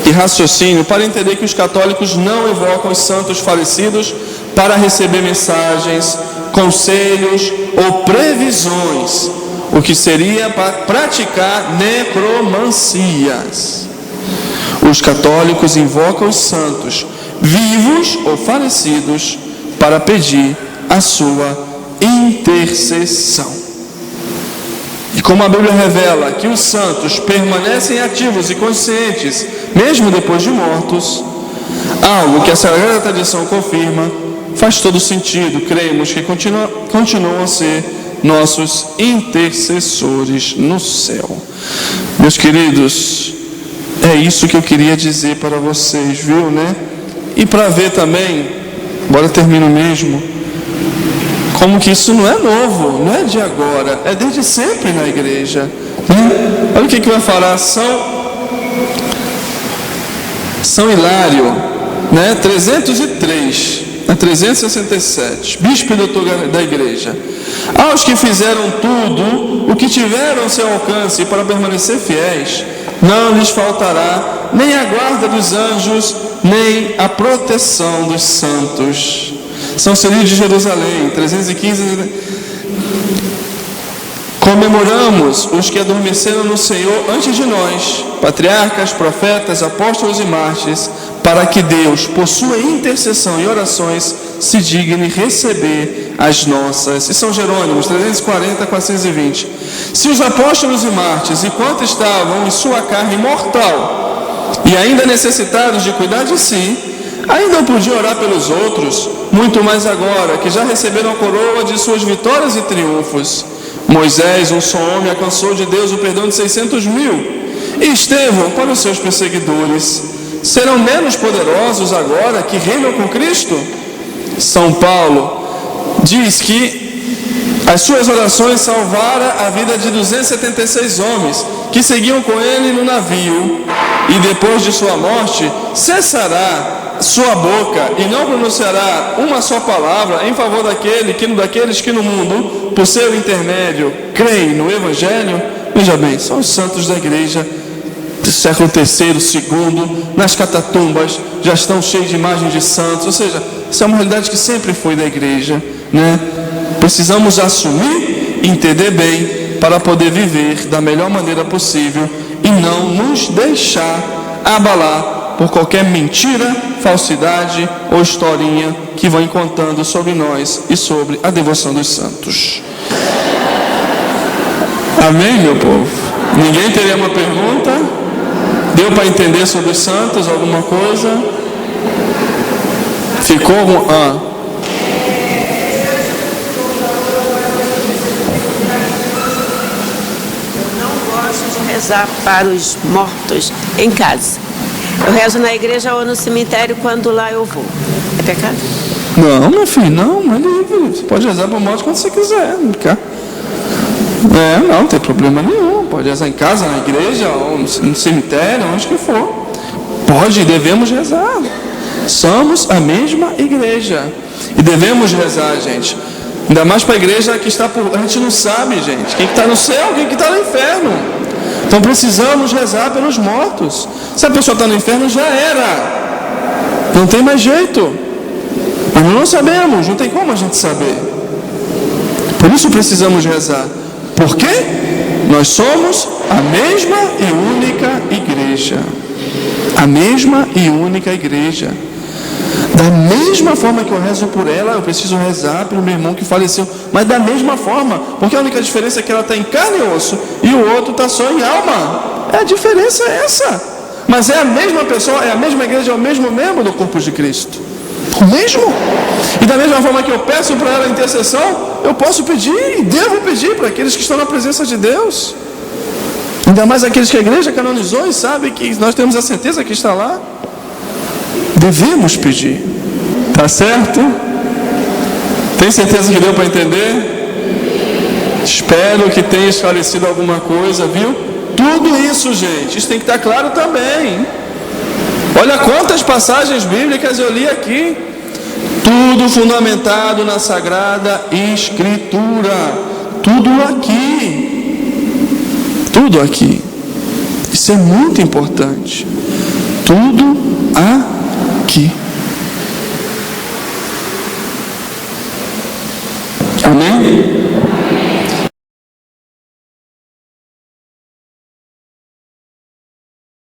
E raciocínio para entender que os católicos não invocam os santos falecidos para receber mensagens, conselhos ou previsões, o que seria para praticar necromancias. Os católicos invocam os santos, vivos ou falecidos, para pedir a sua intercessão. E como a Bíblia revela que os santos permanecem ativos e conscientes, mesmo depois de mortos, algo que a Sagrada Tradição confirma, faz todo sentido. Cremos que continuam a ser nossos intercessores no céu. Meus queridos, é isso que eu queria dizer para vocês, viu, né? E para ver também, agora termino mesmo, como que isso não é novo, não é de agora, é desde sempre na igreja, né? Olha o que vai falar São Hilário, né? 303 a 367, bispo e doutor da igreja. Aos que fizeram tudo o que tiveram ao seu alcance para permanecer fiéis, não lhes faltará nem a guarda dos anjos, nem a proteção dos santos. São Cirilo de Jerusalém, 315. Comemoramos os que adormeceram no Senhor antes de nós, patriarcas, profetas, apóstolos e mártires, para que Deus, por sua intercessão e orações, se digne receber as nossas. E São Jerônimo, 340 a 420. Se os apóstolos e mártires, enquanto estavam em sua carne mortal e ainda necessitados de cuidar de si, ainda não podiam orar pelos outros, muito mais agora que já receberam a coroa de suas vitórias e triunfos. Moisés, um só homem, alcançou de Deus o perdão de 600 mil. E Estevão, para os seus perseguidores, serão menos poderosos agora que reinam com Cristo? São Paulo diz que as suas orações salvaram a vida de 276 homens que seguiam com ele no navio, e depois de sua morte cessará sua boca e não pronunciará uma só palavra em favor daqueles que no mundo, por seu intermédio, creem no Evangelho. Veja bem, são os santos da igreja do século III, II, nas catatumbas já estão cheios de imagens de santos. Ou seja, isso é uma realidade que sempre foi da igreja, né? Precisamos assumir e entender bem para poder viver da melhor maneira possível e não nos deixar abalar por qualquer mentira, falsidade ou historinha que vão contando sobre nós e sobre a devoção dos santos. Amém, meu povo? Ninguém teria uma pergunta? Deu para entender sobre os santos alguma coisa? Ficou algum... rezar para os mortos em casa. Eu rezo na igreja ou no cemitério quando lá eu vou. É pecado? Não, meu filho, não é livre. Você pode rezar para o morto quando você quiser. Não tem problema nenhum. Pode rezar em casa, na igreja, ou no cemitério, onde que for. Pode e devemos rezar. Somos a mesma igreja. E devemos rezar, gente. Ainda mais para a igreja que está por... A gente não sabe, gente, quem está no céu, quem está no inferno. Então precisamos rezar pelos mortos. Se a pessoa está no inferno, já era. Não tem mais jeito. Mas nós não sabemos, não tem como a gente saber. Por isso precisamos rezar. Por quê? Nós somos a mesma e única igreja. A mesma e única igreja. Da mesma forma que eu rezo por ela, eu preciso rezar pelo meu irmão que faleceu. Mas da mesma forma, porque a única diferença é que ela está em carne e osso e o outro está só em alma. A diferença é essa. Mas é a mesma pessoa, é a mesma igreja, é o mesmo membro do corpo de Cristo. O mesmo. E da mesma forma que eu peço para ela a intercessão, eu posso pedir e devo pedir para aqueles que estão na presença de Deus. Ainda mais aqueles que a igreja canonizou e sabe que nós temos a certeza que está lá. Devemos pedir. Tá certo? Tem certeza que deu para entender? Espero que tenha esclarecido alguma coisa, viu? Tudo isso, gente, isso tem que estar claro também. Olha quantas passagens bíblicas eu li aqui. Tudo fundamentado na Sagrada Escritura. Tudo aqui. Tudo aqui. Isso é muito importante. Tudo aqui. Amém?